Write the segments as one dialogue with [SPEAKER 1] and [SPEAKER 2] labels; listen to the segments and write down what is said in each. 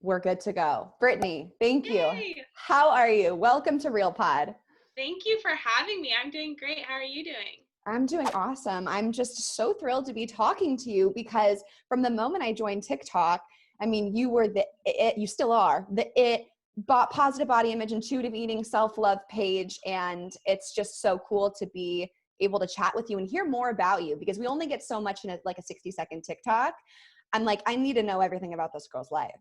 [SPEAKER 1] We're good to go. Brittany, thank you.
[SPEAKER 2] Yay!
[SPEAKER 1] How are you? Welcome to Real Pod.
[SPEAKER 2] Thank you for having me. I'm doing great. How are you doing?
[SPEAKER 1] I'm doing awesome. I'm just so thrilled to be talking to you because from the moment I joined TikTok, I mean, you were the it, you still are the positive body image, intuitive eating, self-love page. And it's just so cool to be able to chat with you and hear more about you because we only get so much in a 60-second TikTok. I'm like, I need to know everything about this girl's life.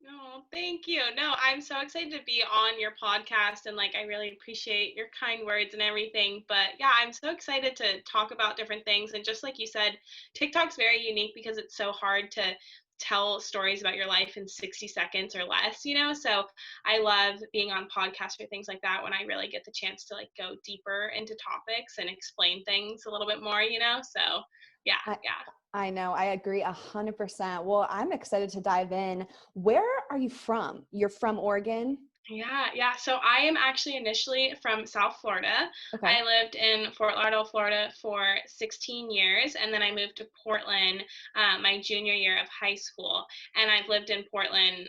[SPEAKER 2] Oh, thank you. No, I'm so excited to be on your podcast and I really appreciate your kind words and everything. But yeah, I'm so excited to talk about different things. And just like you said, TikTok's very unique because it's so hard to tell stories about your life in 60 seconds or less. So I love being on podcasts or things like that when I really get the chance to go deeper into topics and explain things a little bit more. So yeah.
[SPEAKER 1] I know. I agree 100%. Well, I'm excited to dive in. Where are you from? You're from Oregon?
[SPEAKER 2] Yeah. So I am actually initially from South Florida.
[SPEAKER 1] Okay.
[SPEAKER 2] I lived in Fort Lauderdale, Florida for 16 years, and then I moved to Portland my junior year of high school. And I've lived in Portland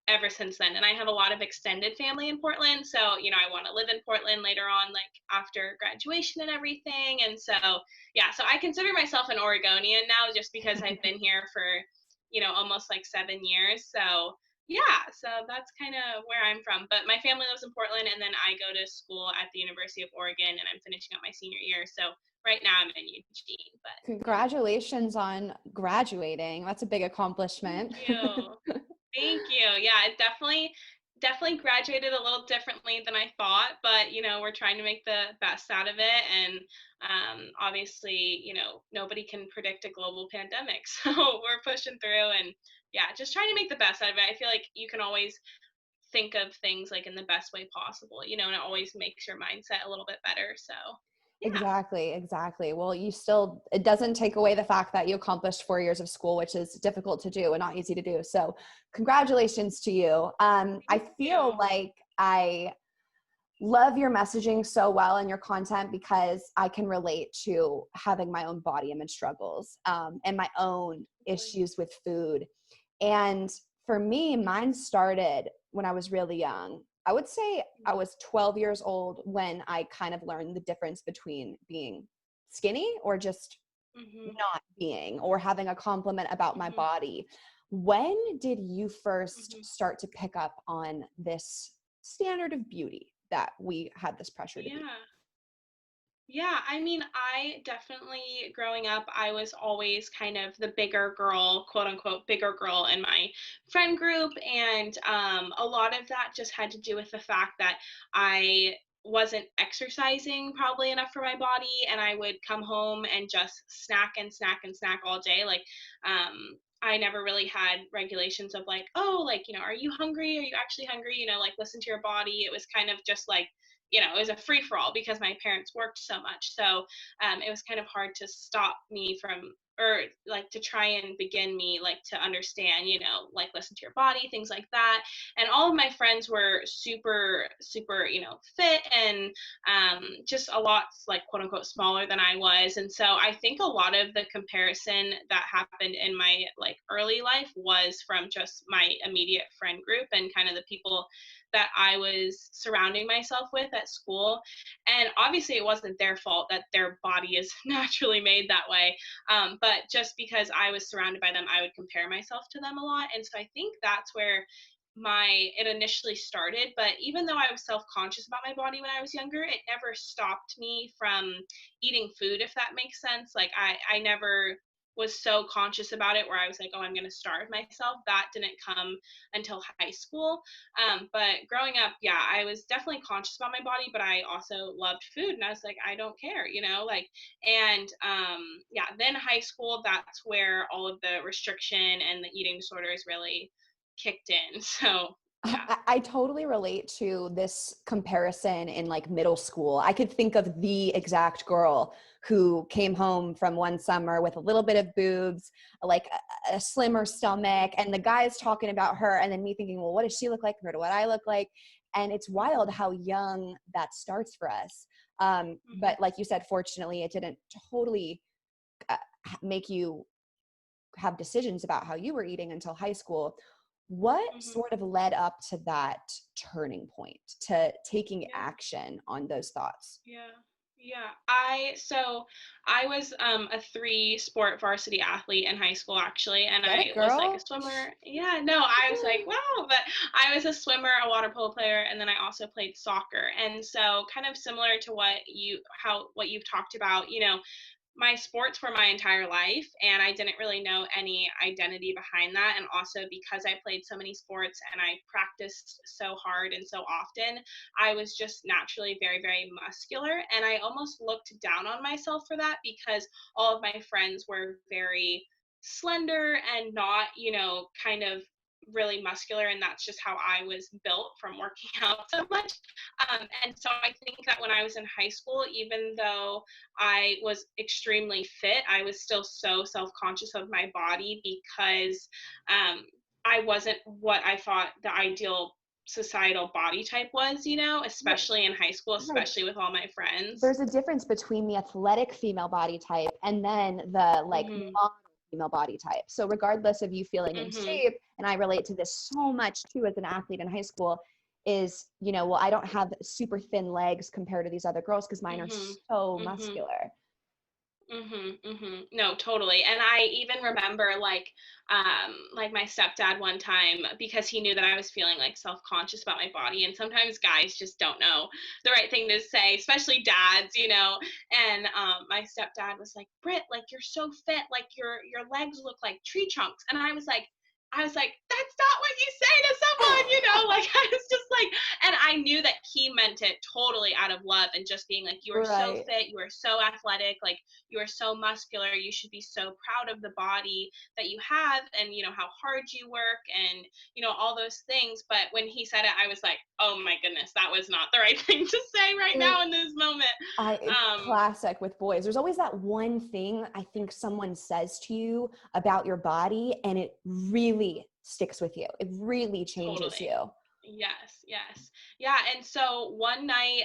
[SPEAKER 2] ever since then. And I have a lot of extended family in Portland. So, I want to live in Portland later on, after graduation and everything. And so, yeah, so I consider myself an Oregonian now just because I've been here for, almost 7 years. So, yeah, so that's kind of where I'm from. But my family lives in Portland, and then I go to school at the University of Oregon, and I'm finishing up my senior year. So right now I'm in Eugene. But
[SPEAKER 1] Congratulations on graduating. That's a big accomplishment.
[SPEAKER 2] thank you. Thank you. Yeah, it definitely graduated a little differently than I thought, but we're trying to make the best out of it. And obviously, nobody can predict a global pandemic. So we're pushing through and yeah, just trying to make the best out of it. I feel like you can always think of things in the best way possible, and it always makes your mindset a little bit better. So yeah.
[SPEAKER 1] Exactly. Well, it doesn't take away the fact that you accomplished 4 years of school, which is difficult to do and not easy to do. So congratulations to you. I feel like I love your messaging so well and your content because I can relate to having my own body image struggles and my own issues with food. And for me, mine started when I was really young. I would say I was 12 years old when I kind of learned the difference between being skinny or just not being, or having a compliment about my body. When did you first start to pick up on this standard of beauty that we had this pressure to be?
[SPEAKER 2] Yeah, I mean, I definitely, growing up, I was always kind of the bigger girl, quote unquote, bigger girl in my friend group. And a lot of that just had to do with the fact that I wasn't exercising probably enough for my body. And I would come home and just snack and snack and snack all day. I never really had regulations of are you hungry? Are you actually hungry? Listen to your body. It was kind of just it was a free for all because my parents worked so much. So it was kind of hard to stop me from, or to try and begin me to understand, listen to your body, things like that. And all of my friends were super, super, fit and just a lot quote unquote smaller than I was. And so I think a lot of the comparison that happened in my early life was from just my immediate friend group and kind of the people that I was surrounding myself with at school. And obviously it wasn't their fault that their body is naturally made that way. But just because I was surrounded by them, I would compare myself to them a lot. And so I think that's where it initially started. But even though I was self-conscious about my body when I was younger, it never stopped me from eating food, if that makes sense. I never was so conscious about it where I was like, oh, I'm going to starve myself. That didn't come until high school. But growing up, yeah, I was definitely conscious about my body, but I also loved food. And I was like, I don't care, and yeah, then high school, that's where all of the restriction and the eating disorders really kicked in. So yeah.
[SPEAKER 1] I totally relate to this comparison in middle school. I could think of the exact girl who came home from one summer with a little bit of boobs, a slimmer stomach, and the guys talking about her, and then me thinking, well, what does she look like compared to what I look like? And it's wild how young that starts for us. But like you said, fortunately, it didn't totally make you have decisions about how you were eating until high school. What
[SPEAKER 2] Mhm.
[SPEAKER 1] sort of led up to that turning point, to taking
[SPEAKER 2] Yeah.
[SPEAKER 1] action on those thoughts?
[SPEAKER 2] Yeah. Yeah. I was a three sport varsity athlete in high school actually, and
[SPEAKER 1] Get
[SPEAKER 2] I
[SPEAKER 1] it,
[SPEAKER 2] was like a
[SPEAKER 1] girl?
[SPEAKER 2] swimmer. Yeah, no, I was like, wow, but I was a swimmer, a water polo player, and then I also played soccer. And so kind of similar to what you've talked about, my sports were my entire life, and I didn't really know any identity behind that. And also because I played so many sports and I practiced so hard and so often, I was just naturally very, very muscular, and I almost looked down on myself for that because all of my friends were very slender and not, kind of really muscular, and that's just how I was built from working out so much. And so I think that when I was in high school, even though I was extremely fit, I was still so self-conscious of my body because um, I wasn't what I thought the ideal societal body type was,
[SPEAKER 1] Right.
[SPEAKER 2] especially in high school,
[SPEAKER 1] Right.
[SPEAKER 2] especially with all my friends.
[SPEAKER 1] There's a difference between the athletic female body type and then the like
[SPEAKER 2] Mhm.
[SPEAKER 1] model female body type. So regardless of you feeling in
[SPEAKER 2] Mhm.
[SPEAKER 1] shape, and I relate to this so much too as an athlete in high school, is, well, I don't have super thin legs compared to these other girls because mine are
[SPEAKER 2] Mhm.
[SPEAKER 1] so
[SPEAKER 2] Mhm.
[SPEAKER 1] muscular.
[SPEAKER 2] Mhm, mhm. No, totally. And I even remember like my stepdad one time, because he knew that I was feeling like self-conscious about my body, and sometimes guys just don't know the right thing to say, especially dads. And my stepdad was like, "Britt, like you're so fit, like your legs look like tree trunks." And I was like, "That's not what you say to someone." Like I was just like, and I knew that he meant it totally out of love and just being like, "You are so
[SPEAKER 1] Right.
[SPEAKER 2] fit, you are so athletic, like you are so muscular, you should be so proud of the body that you have, and how hard you work, and all those things." But when he said it, I was like, oh my goodness, that was not the right thing to say right
[SPEAKER 1] It,
[SPEAKER 2] now in this moment.
[SPEAKER 1] it's
[SPEAKER 2] um
[SPEAKER 1] classic with boys. There's always that one thing I think someone says to you about your body, and it really sticks with you. It really changes
[SPEAKER 2] Totally.
[SPEAKER 1] you.
[SPEAKER 2] Yes, yes. Yeah, and so one night,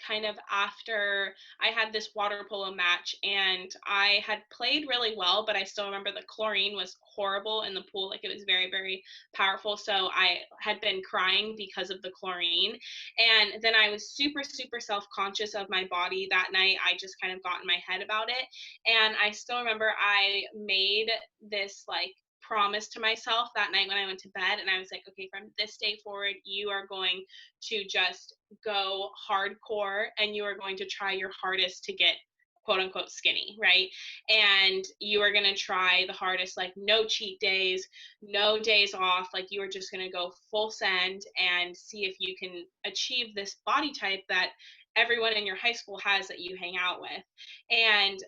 [SPEAKER 2] kind of after I had this water polo match, and I had played really well, but I still remember the chlorine was horrible in the pool. Like it was very, very powerful. So I had been crying because of the chlorine. And then I was super, super self-conscious of my body that night. I just kind of got in my head about it. And I still remember I made this like promise to myself that night when I went to bed. And I was like, okay, from this day forward, you are going to just go hardcore, and you are going to try your hardest to get quote unquote skinny, right? And you are going to try the hardest, like no cheat days, no days off. Like you are just going to go full send and see if you can achieve this body type that everyone in your high school has that you hang out with. And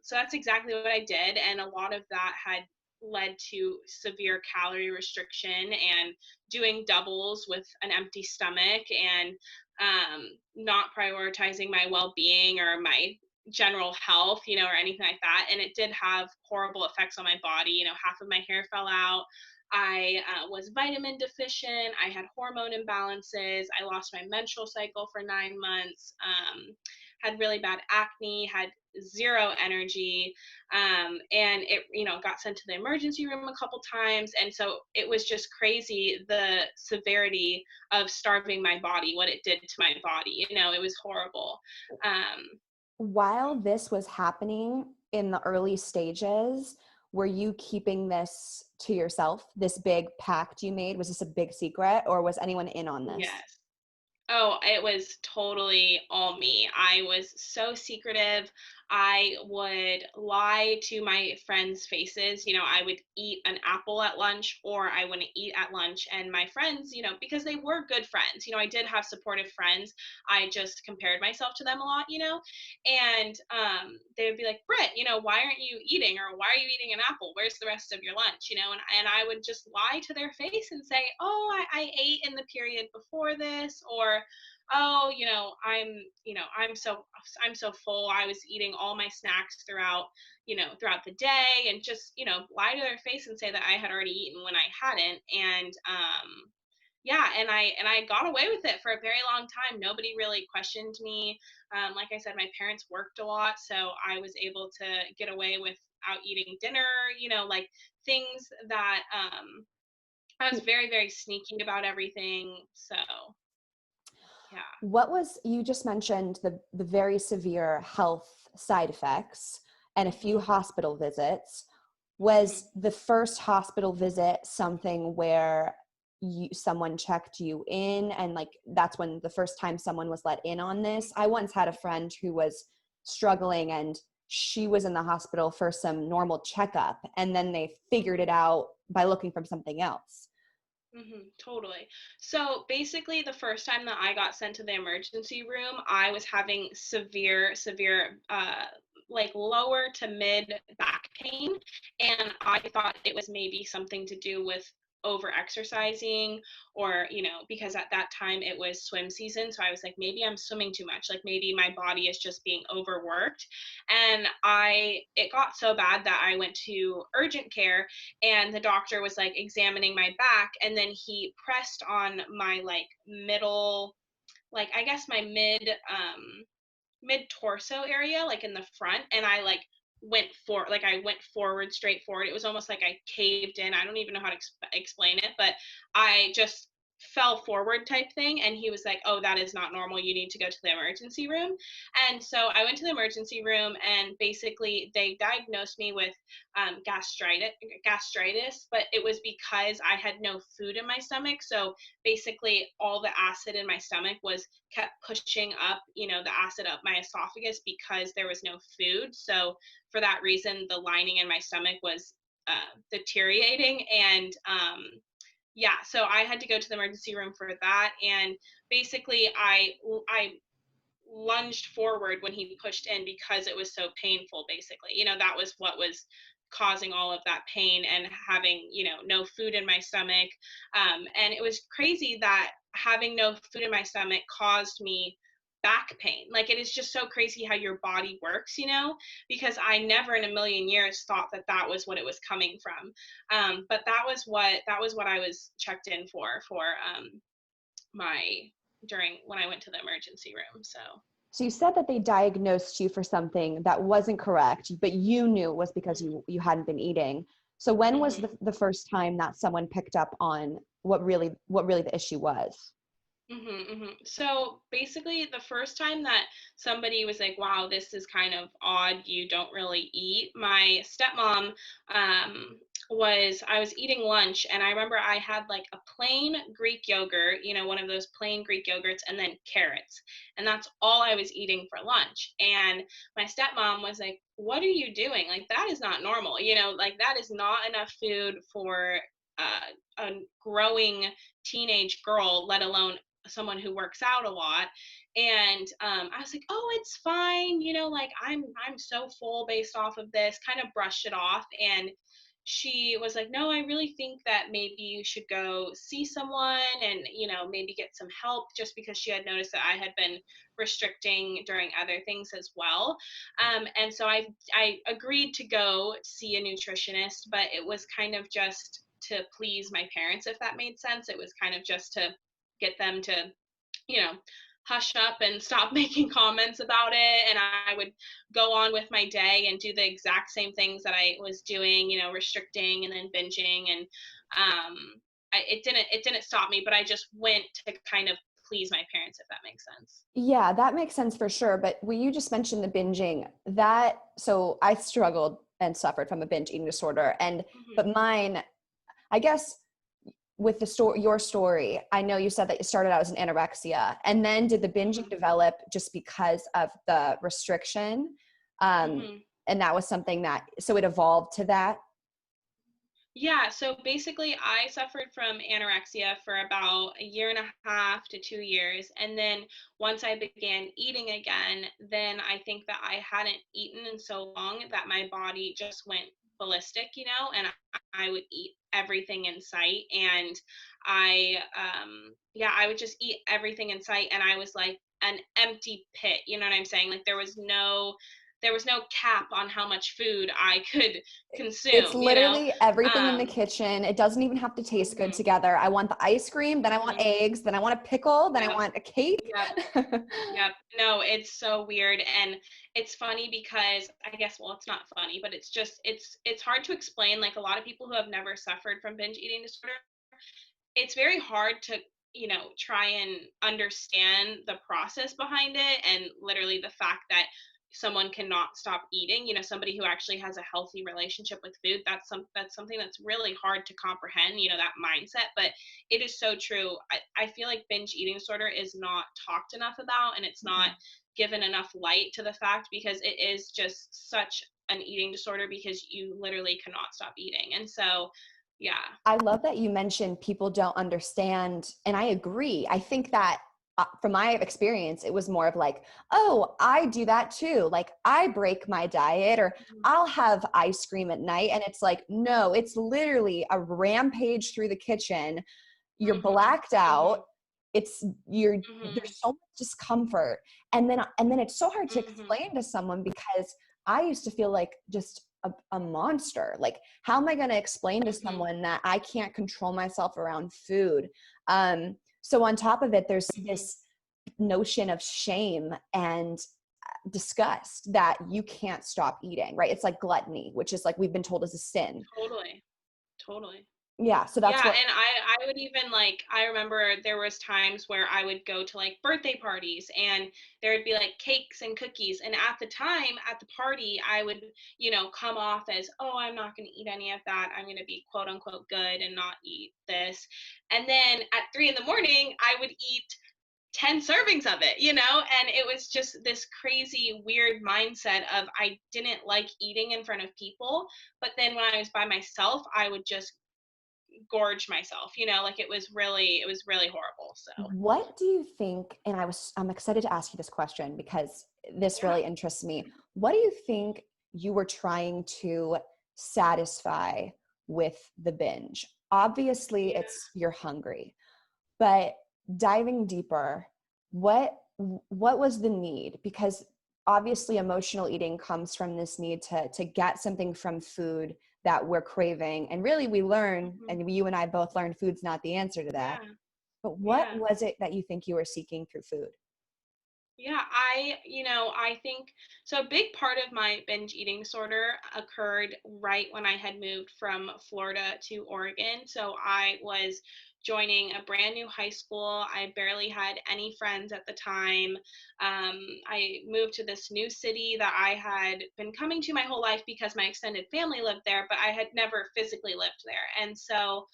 [SPEAKER 2] so that's exactly what I did. And a lot of that had led to severe calorie restriction and doing doubles with an empty stomach, and not prioritizing my well-being or my general health, or anything like that. And it did have horrible effects on my body. Half of my hair fell out. I was vitamin deficient. I had hormone imbalances. I lost my menstrual cycle for 9 months. Had really bad acne. Had zero energy. And it got sent to the emergency room a couple times. And so it was just crazy, the severity of starving my body, what it did to my body. It was horrible. um,
[SPEAKER 1] While this was happening in the early stages, were you keeping this to yourself, this big pact you made? Was this a big secret, or was anyone in on this?
[SPEAKER 2] yes. Oh, it was totally all me. I was so secretive. I would lie to my friends' faces. I would eat an apple at lunch, or I wouldn't eat at lunch. And my friends, because they were good friends, I did have supportive friends. I just compared myself to them a lot. And they would be like, Britt, why aren't you eating? Or why are you eating an apple? Where's the rest of your lunch? And I would just lie to their face and say, oh, I ate in the period before this, or oh, I'm so full. I was eating all my snacks throughout the day, and just lie to their face and say that I had already eaten when I hadn't. And yeah, and I got away with it for a very long time. Nobody really questioned me. Like I said, my parents worked a lot, so I was able to get away without eating dinner. Like things that I was very, very sneaky about everything. So, yeah.
[SPEAKER 1] What was, you just mentioned the very severe health side effects and a few
[SPEAKER 2] Mhm.
[SPEAKER 1] hospital visits.
[SPEAKER 2] Mhm.
[SPEAKER 1] Was the first hospital visit something where someone checked you in, and like that's when the first time someone was let in on this? I once had a friend who was struggling, and she was in the hospital for some normal checkup, and then they figured it out by looking from something else.
[SPEAKER 2] Totally. So basically, the first time that I got sent to the emergency room, I was having severe, severe, like lower to mid back pain. And I thought it was maybe something to do with over exercising, or, because at that time it was swim season. So I was like, maybe I'm swimming too much. Like maybe my body is just being overworked. And it got so bad that I went to urgent care, and the doctor was like examining my back, and then he pressed on my like middle, like I guess my mid torso area, like in the front, and I like went forward, straight forward. It was almost like I caved in. I don't even know how to explain it, but I just fell forward type thing, and he was like, oh, that is not normal, you need to go to the emergency room. And so I went to the emergency room, and basically they diagnosed me with gastritis, but it was because I had no food in my stomach. So basically all the acid in my stomach was kept pushing up, the acid up my esophagus because there was no food. So for that reason, the lining in my stomach was deteriorating. And yeah, so I had to go to the emergency room for that. And basically, I lunged forward when he pushed in because it was so painful. Basically, that was what was causing all of that pain, and having no food in my stomach. And it was crazy that having no food in my stomach caused me back pain. Like, it is just so crazy how your body works, because I never in a million years thought that that was what it was coming from. But that was what I was checked in for my during when I went to the emergency room. So.
[SPEAKER 1] So you said that they diagnosed you for something that wasn't correct, but you knew it was because
[SPEAKER 2] Mhm.
[SPEAKER 1] you hadn't been eating. So when was
[SPEAKER 2] Mhm.
[SPEAKER 1] the first time that someone picked up on what really the issue was?
[SPEAKER 2] So basically, the first time that somebody was like, "Wow, this is kind of odd. You don't really eat." My stepmom I was eating lunch, and I remember I had like a plain Greek yogurt, one of those plain Greek yogurts, and then carrots, and that's all I was eating for lunch. And my stepmom was like, "What are you doing? Like that is not normal. Like that is not enough food for." A growing teenage girl, let alone someone who works out a lot. And I was like, oh, it's fine, like I'm so full based off of this, kind of brushed it off. And she was like, no, I really think that maybe you should go see someone, and maybe get some help, just because she had noticed that I had been restricting during other things as well. And so I agreed to go see a nutritionist, but it was kind of just to please my parents, if that made sense. It was kind of just to get them to, you know, hush up and stop making comments about it. And I would go on with my day and do the exact same things that I was doing, restricting and then binging. And it didn't stop me, but I just went to kind of please my parents, if that makes sense.
[SPEAKER 1] Yeah, that makes sense for sure. But when you just mentioned the binging, so I struggled and suffered from a binge eating disorder. But
[SPEAKER 2] Hmm.
[SPEAKER 1] mine, I guess, with your story, I know you said that you started out as an anorexia, and then did the binging
[SPEAKER 2] Hmm.
[SPEAKER 1] develop just because of the restriction? Um,
[SPEAKER 2] Hmm.
[SPEAKER 1] and that was something so it evolved to that.
[SPEAKER 2] Yeah, so basically, I suffered from anorexia for about a year and a half to 2 years. And then once I began eating again, then I think that I hadn't eaten in so long that my body just went ballistic, and I would eat everything in sight. And yeah, I would just eat everything in sight. And I was like an empty pit, you know what I'm saying? Like there was no cap on how much food I could
[SPEAKER 1] It's
[SPEAKER 2] consume,
[SPEAKER 1] literally everything in the
[SPEAKER 2] um,
[SPEAKER 1] kitchen. It doesn't even have to taste good
[SPEAKER 2] mhm,
[SPEAKER 1] together. I want the ice cream, then I want
[SPEAKER 2] mhm,
[SPEAKER 1] eggs, then I want a pickle, then I
[SPEAKER 2] yep,
[SPEAKER 1] want a cake.
[SPEAKER 2] yep, yep. No, it's so weird. And it's funny because I guess, well, it's not funny, but it's hard to explain. Like, a lot of people who have never suffered from binge eating disorder, it's very hard to, try and understand the process behind it, and literally the fact that someone cannot stop eating, somebody who actually has a healthy relationship with food, that's something that's really hard to comprehend, that mindset. But it is so true. I feel like binge eating disorder is not talked enough about, and it's not given enough light to the fact, because it is just such an eating disorder, because you literally cannot stop eating. And so, yeah.
[SPEAKER 1] I love that you mentioned people don't understand. And I agree. I think that from my experience, it was more of like, oh, I do that too. Like I break my diet or
[SPEAKER 2] Mhm.
[SPEAKER 1] I'll have ice cream at night. And it's like, no, it's literally a rampage through the kitchen. You're
[SPEAKER 2] Mhm.
[SPEAKER 1] blacked out.
[SPEAKER 2] Mhm.
[SPEAKER 1] There's
[SPEAKER 2] Mhm.
[SPEAKER 1] so much discomfort. And then it's so hard to
[SPEAKER 2] Mhm.
[SPEAKER 1] explain to someone, because I used to feel like just a monster. Like, how am I going to explain to
[SPEAKER 2] Mhm.
[SPEAKER 1] someone that I can't control myself around food? So on top of it, there's
[SPEAKER 2] Mhm.
[SPEAKER 1] this notion of shame and disgust that you can't stop eating, right? It's like gluttony, which is like we've been told is a sin.
[SPEAKER 2] Totally. Totally.
[SPEAKER 1] Yeah. So that's
[SPEAKER 2] Yeah,
[SPEAKER 1] what,
[SPEAKER 2] and I would even, like, I remember there was times where I would go to, like, birthday parties, and there would be, like, cakes and cookies, and at the time, at the party, I would, come off as, "Oh, I'm not gonna eat any of that. I'm gonna be quote unquote good and not eat this." And then at 3 in the morning, I would eat 10 servings of it, and it was just this crazy weird mindset of, I didn't like eating in front of people, but then when I was by myself, I would just gorge myself, like it was really horrible. So,
[SPEAKER 1] what do you think? And I'm excited to ask you this question because this
[SPEAKER 2] yeah.
[SPEAKER 1] really interests me. What do you think you were trying to satisfy with the binge? Obviously,
[SPEAKER 2] Yeah.
[SPEAKER 1] it's you're hungry, but diving deeper, what what was the need? Because obviously emotional eating comes from this need to get something from food that we're craving. And really we learn,
[SPEAKER 2] Mhm.
[SPEAKER 1] and you and I both learned food's not the answer to that.
[SPEAKER 2] Yeah.
[SPEAKER 1] But what
[SPEAKER 2] Yeah.
[SPEAKER 1] was it that you think you were seeking through food?
[SPEAKER 2] Yeah, I think so. A big part of my binge eating disorder occurred right when I had moved from Florida to Oregon. So I was joining a brand new high school. I barely had any friends at the time. I moved to this new city that I had been coming to my whole life because my extended family lived there, but I had never physically lived there. And so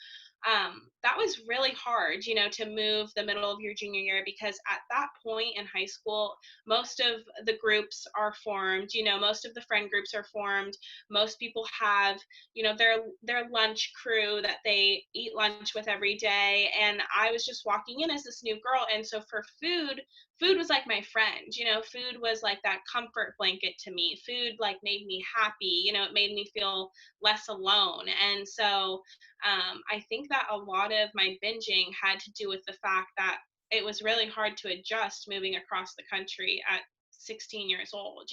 [SPEAKER 2] that was really hard, to move the middle of your junior year, because at that point in high school, most of the groups are formed, most of the friend groups are formed. Most people have, their lunch crew that they eat lunch with every day. And I was just walking in as this new girl. And so for food was like my friend, food was like that comfort blanket to me. Food like made me happy, it made me feel less alone. And so I think that a lot of my binging had to do with the fact that it was really hard to adjust moving across the country at 16 years old,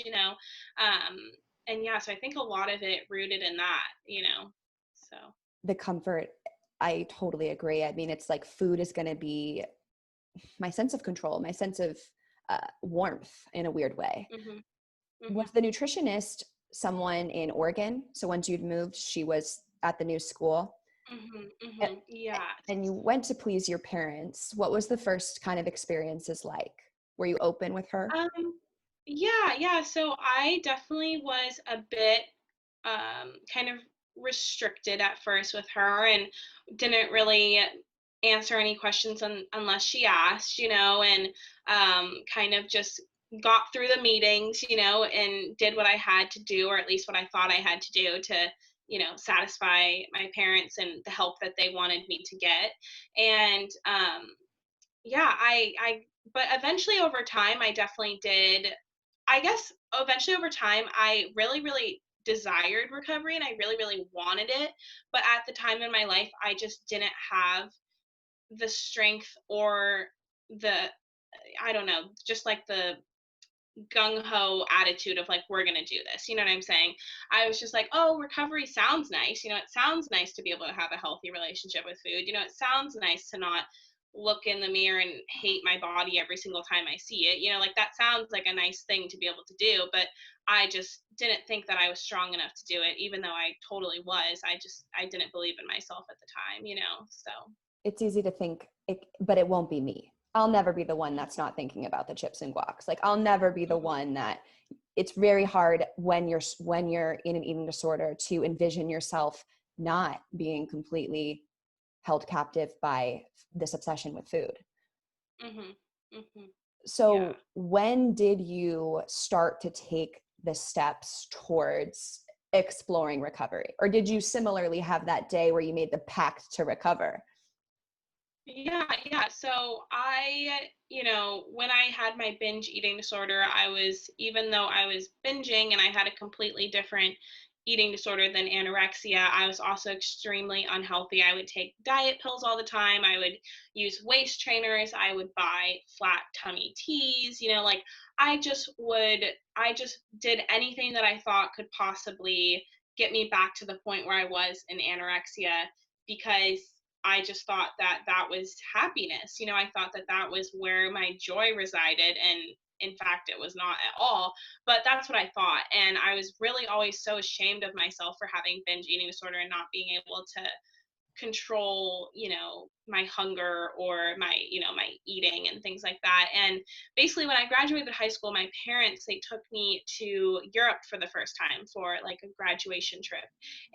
[SPEAKER 2] and yeah, so I think a lot of it rooted in that, so.
[SPEAKER 1] The comfort, I totally agree. I mean, it's like food is going to be my sense of control, my sense of warmth in a weird way.
[SPEAKER 2] Mhm. Mhm.
[SPEAKER 1] Was the nutritionist someone in Oregon? So once you'd moved, she was at the new school?
[SPEAKER 2] Mhm.
[SPEAKER 1] A-
[SPEAKER 2] Mhm. Yes.
[SPEAKER 1] and you went to please your parents. What was the first kind of experiences like? Were you open with her?
[SPEAKER 2] Um, yeah, yeah. So I definitely was a bit kind of restricted at first with her, and didn't really answer any questions unless she asked, and kind of just got through the meetings, and did what I had to do, or at least what I thought I had to do to, satisfy my parents and the help that they wanted me to get. And yeah, but eventually over time, I definitely did. I guess eventually over time, I really, really desired recovery, and I really, really wanted it. But at the time in my life, I just didn't have the strength, or the, I don't know, just like the gung ho attitude of like, we're going to do this. You know what I'm saying? I was just like, oh, recovery sounds nice. It sounds nice to be able to have a healthy relationship with food. It sounds nice to not look in the mirror and hate my body every single time I see it. Like that sounds like a nice thing to be able to do, but I just didn't think that I was strong enough to do it, even though I totally was. I didn't believe in myself at the time, so.
[SPEAKER 1] it's easy to think but it won't be me. I'll never be the one that's not thinking about the chips and guacs. Like I'll never be the one that. It's very hard when you're in an eating disorder to envision yourself not being completely held captive by this obsession with food.
[SPEAKER 2] Mhm. Mhm. Yeah.
[SPEAKER 1] So when did you start to take the steps towards exploring recovery? Or did you similarly have that day where you made the pact to recover?
[SPEAKER 2] Yeah, yeah. So when I had my binge eating disorder, even though I was binging and I had a completely different eating disorder than anorexia, I was also extremely unhealthy. I would take diet pills all the time. I would use waist trainers. I would buy flat tummy teas. Like I just did anything that I thought could possibly get me back to the point where I was in anorexia because I just thought that that was happiness. I thought that that was where my joy resided. And in fact, it was not at all. But that's what I thought. And I was really always so ashamed of myself for having binge eating disorder and not being able to control my hunger or my eating and things like that. And basically when I graduated high school, my parents, they took me to Europe for the first time for like a graduation trip,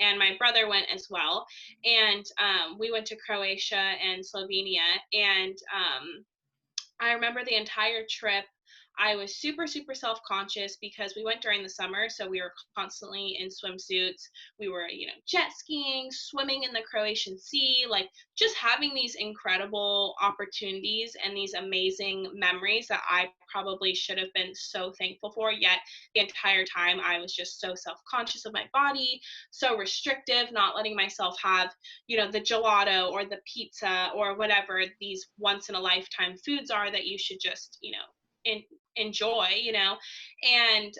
[SPEAKER 2] and my brother went as well. And we went to Croatia and Slovenia. And I remember the entire trip, I was super, super self conscious because we went during the summer. So we were constantly in swimsuits. We were, jet skiing, swimming in the Croatian Sea, like just having these incredible opportunities and these amazing memories that I probably should have been so thankful for. Yet the entire time I was just so self conscious of my body, so restrictive, not letting myself have the gelato or the pizza or whatever these once in a lifetime foods are that you should just, enjoy. And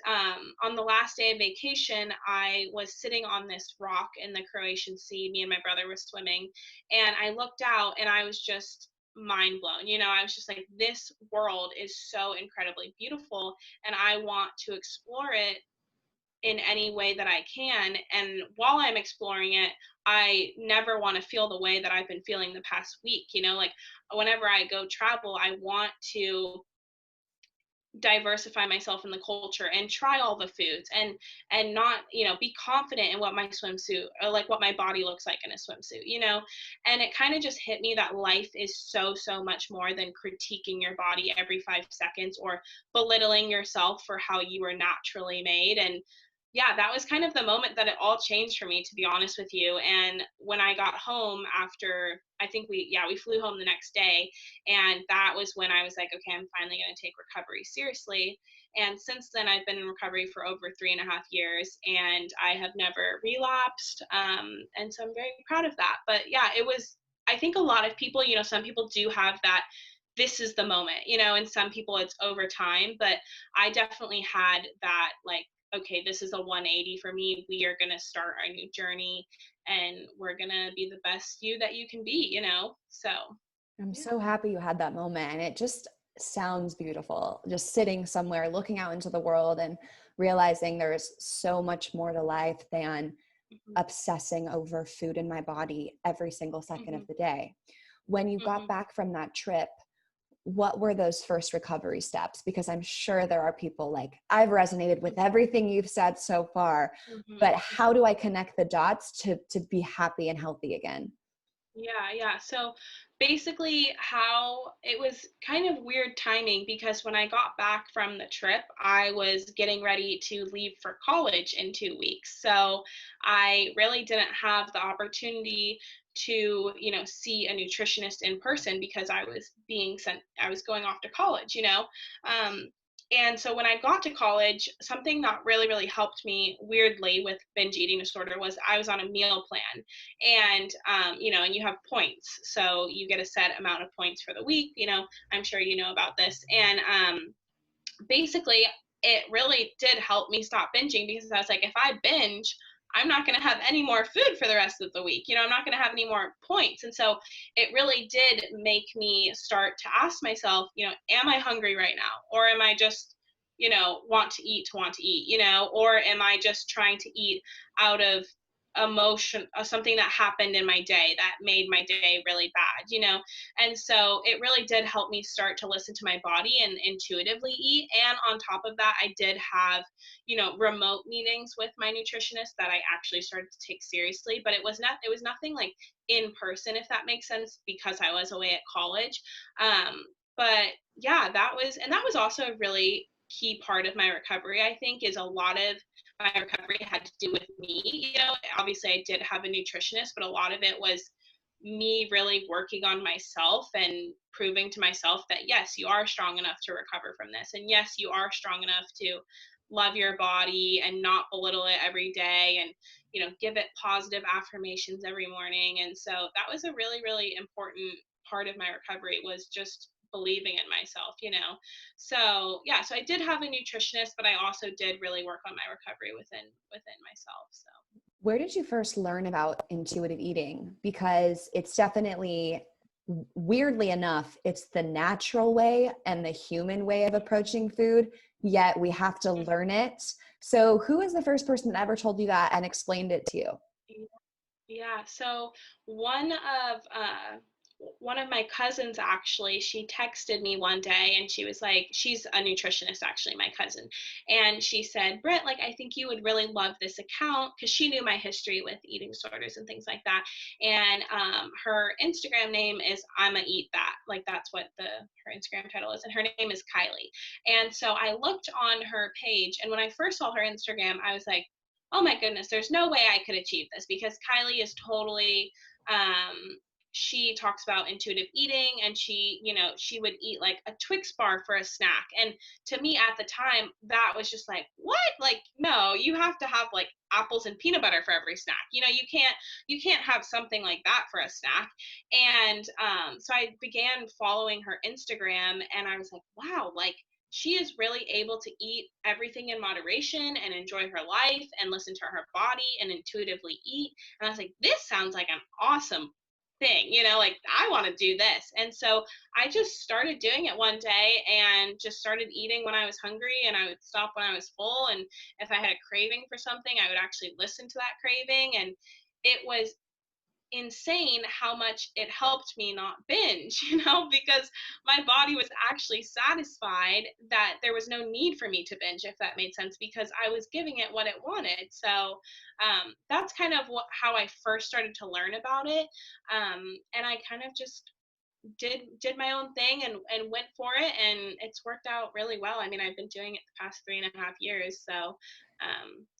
[SPEAKER 2] on the last day of vacation, I was sitting on this rock in the Croatian Sea. Me and my brother were swimming, and I looked out and I was just mind blown. I was just like, this world is so incredibly beautiful, and I want to explore it in any way that I can. And while I'm exploring it, I never want to feel the way that I've been feeling the past week. Like whenever I go travel, I want to diversify myself in the culture and try all the foods, and not be confident in what my swimsuit or like what my body looks like in a swimsuit. And it kind of just hit me that life is so, so much more than critiquing your body every 5 seconds or belittling yourself for how you were naturally made. And yeah, that was kind of the moment that it all changed for me, to be honest with you. And when I got home after, I think we flew home the next day, and that was when I was like, okay, I'm finally going to take recovery seriously. And since then, I've been in recovery for over 3.5 years, and I have never relapsed. And so I'm very proud of that. But yeah, I think a lot of people, some people do have that, this is the moment, and some people it's over time. But I definitely had that, like, okay, this is a 180 for me. We are going to start our new journey, and we're going to be the best you that you can be. So
[SPEAKER 1] I'm
[SPEAKER 2] yeah.
[SPEAKER 1] so happy you had that moment. And it just sounds beautiful, just sitting somewhere, looking out into the world and realizing there's so much more to life than
[SPEAKER 2] Mhm.
[SPEAKER 1] obsessing over food in my body every single second of
[SPEAKER 2] Mhm.
[SPEAKER 1] the day. When you got
[SPEAKER 2] Mhm.
[SPEAKER 1] back from that trip, what were those first recovery steps? Because I'm sure there are people like, I've resonated with everything you've said so far, but
[SPEAKER 2] Mhm.
[SPEAKER 1] how
[SPEAKER 2] Mhm.
[SPEAKER 1] do I connect the dots to be happy and healthy again?
[SPEAKER 2] Yeah, yeah. So basically, how it was kind of weird timing because when I got back from the trip, I was getting ready to leave for college in 2 weeks. So I really didn't have the opportunity to, see a nutritionist in person because I was going off to college. Um, and so when I got to college, something that really, really helped me weirdly with binge eating disorder was I was on a meal plan. And and you have points, so you get a set amount of points for the week. I'm sure you know about this. And basically it really did help me stop binging because I was like, if I binge, I'm not going to have any more food for the rest of the week. I'm not going to have any more points. And so it really did make me start to ask myself, am I hungry right now, or am I just want to eat, or am I just trying to eat out of emotion, something that happened in my day that made my day really bad, and so it really did help me start to listen to my body and intuitively eat. And on top of that, I did have, remote meetings with my nutritionist that I actually started to take seriously, but it was nothing like in person, if that makes sense, because I was away at college. But yeah, that was also a really key part of my recovery. I think is a lot of my recovery had to do with me. Obviously I did have a nutritionist, but a lot of it was me really working on myself and proving to myself that yes, you are strong enough to recover from this. And yes, you are strong enough to love your body and not belittle it every day, and give it positive affirmations every morning. And so that was a really, really important part of my recovery, was just believing in myself. So yeah, so I did have a nutritionist, but I also did really work on my recovery within myself. So
[SPEAKER 1] Where did you first learn about intuitive eating? Because it's definitely, weirdly enough, it's the natural way and the human way of approaching food, yet we have to learn it. So who was the first person that ever told you that and explained it to you?
[SPEAKER 2] yeah, so one of uh one of my cousins, actually, she texted me one day and she was like, she's a nutritionist, actually, my cousin. And she said, Britt, like, I think you would really love this account, because she knew my history with eating disorders and things like that. And her Instagram name is I'ma Eat That. Like, that's what her Instagram title is. And her name is Kylie. And so I looked on her page, and when I first saw her Instagram, I was like, oh my goodness, there's no way I could achieve this, because Kylie is totally, um, she talks about intuitive eating, and she would eat like a Twix bar for a snack. And to me at the time, that was just like, what? Like, no, you have to have like apples and peanut butter for every snack. You can't have something like that for a snack. And so I began following her Instagram, and I was like, wow, like, she is really able to eat everything in moderation and enjoy her life and listen to her body and intuitively eat. And I was like, this sounds like an awesome thing, like, I want to do this. And so I just started doing it one day and just started eating when I was hungry, and I would stop when I was full. And if I had a craving for something, I would actually listen to that craving. And it was insane how much it helped me not binge, because my body was actually satisfied that there was no need for me to binge, if that made sense, because I was giving it what it wanted. So that's kind of how I first started to learn about it. And I kind of just did my own thing and went for it, and it's worked out really well. I mean, I've been doing it the past 3.5 years, so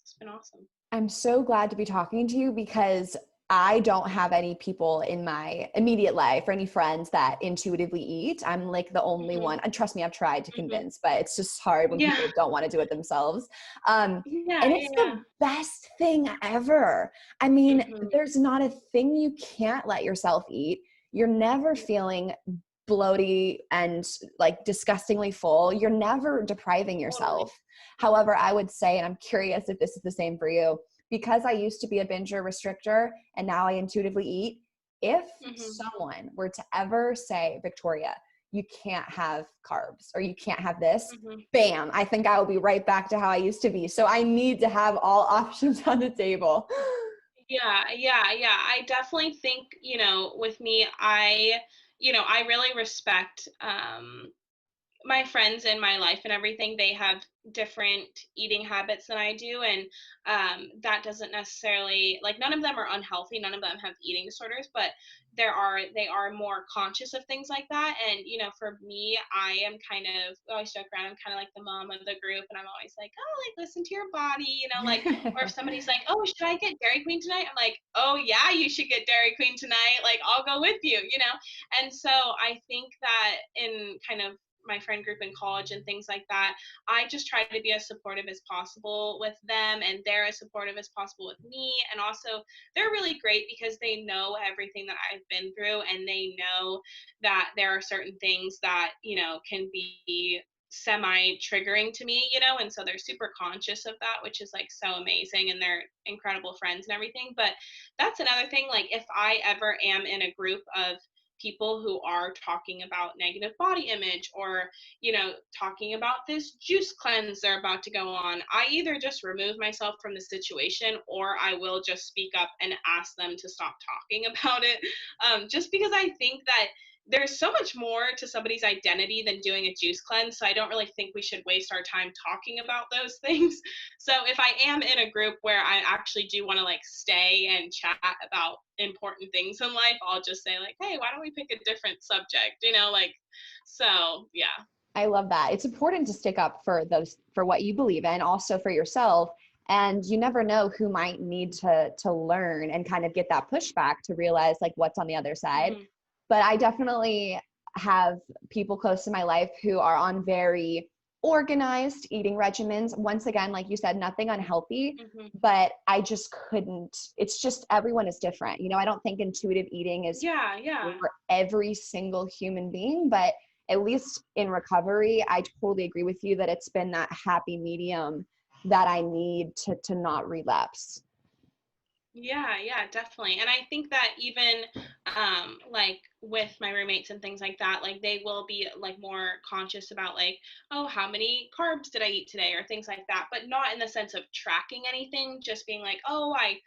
[SPEAKER 2] it's been awesome.
[SPEAKER 1] I'm so glad to be talking to you, because I don't have any people in my immediate life or any friends that intuitively eat. I'm like the only
[SPEAKER 2] Hmm.
[SPEAKER 1] one. And trust me, I've tried to
[SPEAKER 2] Hmm.
[SPEAKER 1] convince, but it's just hard when
[SPEAKER 2] Yeah.
[SPEAKER 1] people don't want to do it themselves. Um,
[SPEAKER 2] Yeah.
[SPEAKER 1] and it's
[SPEAKER 2] Yeah.
[SPEAKER 1] the best thing ever. I mean,
[SPEAKER 2] Hmm.
[SPEAKER 1] there's not a thing you can't let yourself eat. You're never feeling bloaty and like disgustingly full. You're never depriving
[SPEAKER 2] Totally.
[SPEAKER 1] yourself. However, I would say, and I'm curious if this is the same for you, because I used to be a binger restrictor and now I intuitively eat, if
[SPEAKER 2] Mhm.
[SPEAKER 1] someone were to ever say, Victoria, you can't have carbs or you can't have this,
[SPEAKER 2] Mhm.
[SPEAKER 1] bam, I think I will be right back to how I used to be. So I need to have all options on the table.
[SPEAKER 2] Yeah, yeah, yeah. I definitely think, with me, I really respect my friends in my life and everything. They have different eating habits than I do, and that doesn't necessarily, like, none of them are unhealthy, none of them have eating disorders, but they are more conscious of things like that. And for me, I am kind of, I always joke around, I'm kind of like the mom of the group, and I'm always like, oh, like, listen to your body, like, or if somebody's like, oh, should I get Dairy Queen tonight, I'm like, oh yeah, you should get Dairy Queen tonight, like, I'll go with you. And so I think that in kind of my friend group in college and things like that, I just try to be as supportive as possible with them, and they're as supportive as possible with me. And also, they're really great because they know everything that I've been through, and they know that there are certain things that, can be semi triggering to me. And so they're super conscious of that, which is like so amazing, and they're incredible friends and everything. But that's another thing, like, if I ever am in a group of people who are talking about negative body image, or, you know, talking about this juice cleanse they're about to go on, I either just remove myself from the situation, or I will just speak up and ask them to stop talking about it. Just because I think that there's so much more to somebody's identity than doing a juice cleanse. So I don't really think we should waste our time talking about those things. So if I am in a group where I actually do want to like stay and chat about important things in life, I'll just say like, hey, why don't we pick a different subject? You know, like, so yeah.
[SPEAKER 1] I love that. It's important to stick up for those, for what you believe in, also for yourself. And you never know who might need to learn and kind of get that pushback to realize like what's on the other side.
[SPEAKER 2] Mm-hmm.
[SPEAKER 1] But I definitely have people close to my life who are on very organized eating regimens. Once again, like you said, nothing unhealthy,
[SPEAKER 2] Mm-hmm.
[SPEAKER 1] but I just couldn't. It's just everyone is different. You know, I don't think intuitive eating is
[SPEAKER 2] Yeah, yeah.
[SPEAKER 1] for every single human being, but at least in recovery, I totally agree with you that it's been that happy medium that I need to not relapse.
[SPEAKER 2] Yeah, yeah, definitely. And I think that even like with my roommates and things like that, like they will be like more conscious about like, oh, how many carbs did I eat today, or things like that, but not in the sense of tracking anything, just being like, oh, I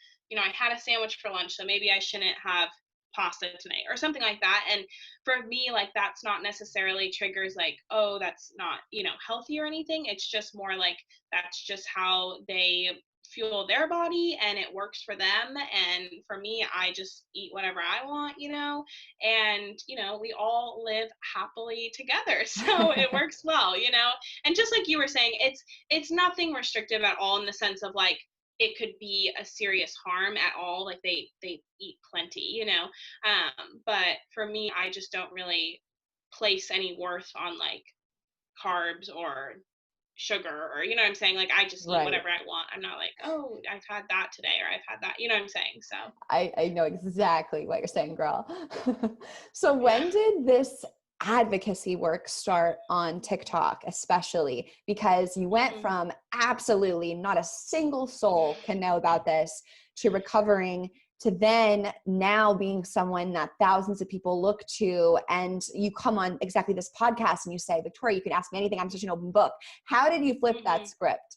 [SPEAKER 2] had a sandwich for lunch, so maybe I shouldn't have pasta tonight or something like that. And for me, like that's not necessarily triggers like, oh, that's not, healthy or anything. It's just more like that's just how they fuel their body and it works for them. And for me, I just eat whatever I want, and we all live happily together. So it works well, and just like you were saying, it's nothing restrictive at all in the sense of like it could be a serious harm at all, like they eat plenty, but for me, I just don't really place any worth on like carbs or sugar, or what I'm saying, like I just eat
[SPEAKER 1] Right.
[SPEAKER 2] whatever I want. I'm not like, oh, I've had that today, or I've had that, what I'm saying. So
[SPEAKER 1] I know exactly what you're saying, girl. So
[SPEAKER 2] yeah.
[SPEAKER 1] when did this advocacy work start on TikTok, especially because you went
[SPEAKER 2] Mm-hmm.
[SPEAKER 1] from absolutely not a single soul can know about this to recovering to then now being someone that thousands of people look to, and you come on exactly this podcast and you say, Victoria, you can ask me anything. I'm such an open book. How did you flip that
[SPEAKER 2] Mm-hmm.
[SPEAKER 1] script?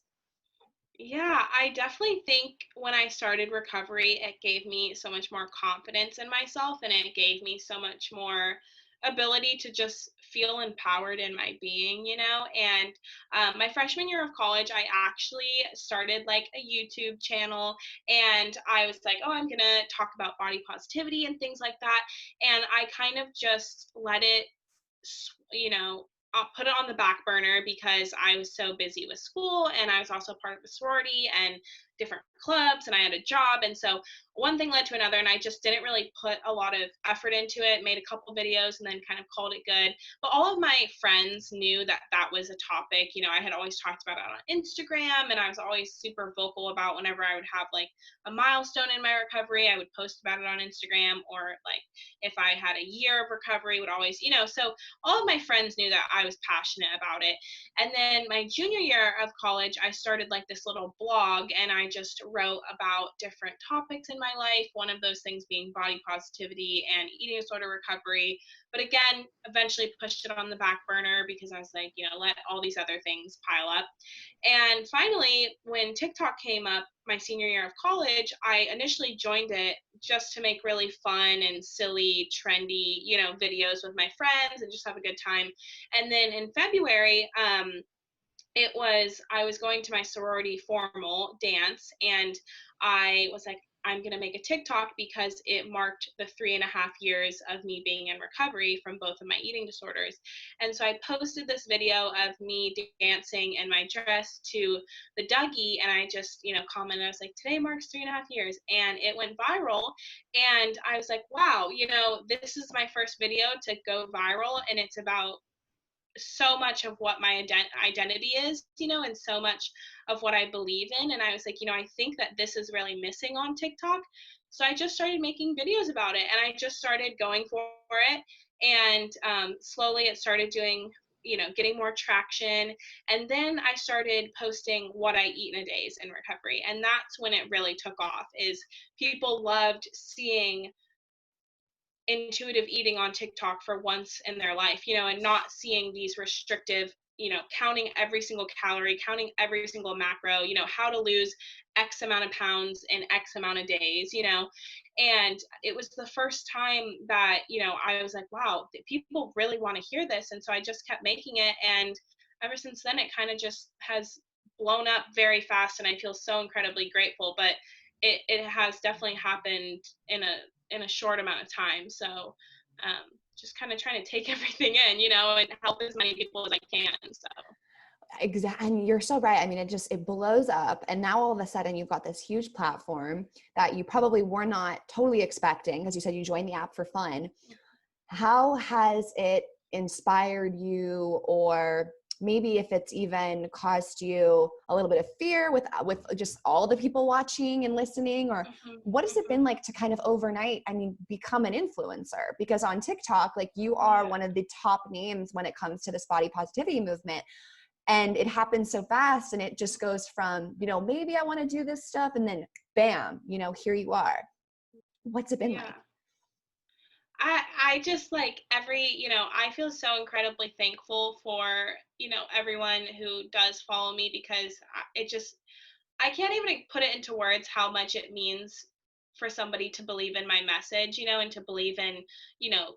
[SPEAKER 2] Yeah, I definitely think when I started recovery, it gave me so much more confidence in myself, and it gave me so much more ability to just feel empowered in my being, And my freshman year of college, I actually started like a YouTube channel, and I was like, oh, I'm going to talk about body positivity and things like that. And I kind of just let it, you know, I'll put it on the back burner because I was so busy with school, and I was also part of the sorority and different clubs, and I had a job. And so one thing led to another, and I just didn't really put a lot of effort into it, made a couple videos and then kind of called it good. But all of my friends knew that that was a topic. I had always talked about it on Instagram, and I was always super vocal about whenever I would have like a milestone in my recovery, I would post about it on Instagram, or like if I had a year of recovery, would always, so all of my friends knew that I was passionate about it. And then my junior year of college, I started like this little blog, and I just wrote about different topics in my life. One of those things being body positivity and eating disorder recovery. But again, eventually pushed it on the back burner because I was like, let all these other things pile up. And finally, when TikTok came up my senior year of college, I initially joined it just to make really fun and silly, trendy, videos with my friends and just have a good time. And then in February, I was going to my sorority formal dance, and I was like, I'm going to make a TikTok because it marked the 3.5 years of me being in recovery from both of my eating disorders. And so I posted this video of me dancing in my dress to the Dougie, and I just, commented, I was like, today marks 3.5 years. And it went viral. And I was like, wow, this is my first video to go viral, and it's about so much of what my identity is, and so much of what I believe in. And I was like, I think that this is really missing on TikTok. So I just started making videos about it, and I just started going for it. And slowly it started doing, getting more traction. And then I started posting what I eat in a days in recovery. And that's when it really took off, is people loved seeing intuitive eating on TikTok for once in their life, you know, and not seeing these restrictive, you know, counting every single calorie, counting every single macro, you know, how to lose X amount of pounds in X amount of days, you know. And it was the first time that, you know, I was like, wow, people really want to hear this. And so I just kept making it. And ever since then, it kind of just has blown up very fast. And I feel so incredibly grateful. But it has definitely happened in a short amount of time. So just kind of trying to take everything in, you know, and help as many people as I can. So
[SPEAKER 1] Exactly. And you're so right. I mean, it blows up. And now all of a sudden you've got this huge platform that you probably were not totally expecting, because you said you joined the app for fun. How has it inspired you, or maybe if it's even caused you a little bit of fear with just all the people watching and listening, or what has it been like to kind of overnight, I mean, become an influencer? Because on TikTok, like, you are one of the top names when it comes to this body positivity movement. And it happens so fast, and it just goes from, you know, maybe I want to do this stuff, and then bam, you know, here you are. What's it been
[SPEAKER 2] yeah.
[SPEAKER 1] like?
[SPEAKER 2] I just like you know, I feel so incredibly thankful for, you know, everyone who does follow me, because it just, I can't even put it into words how much it means for somebody to believe in my message, you know, and to believe in, you know,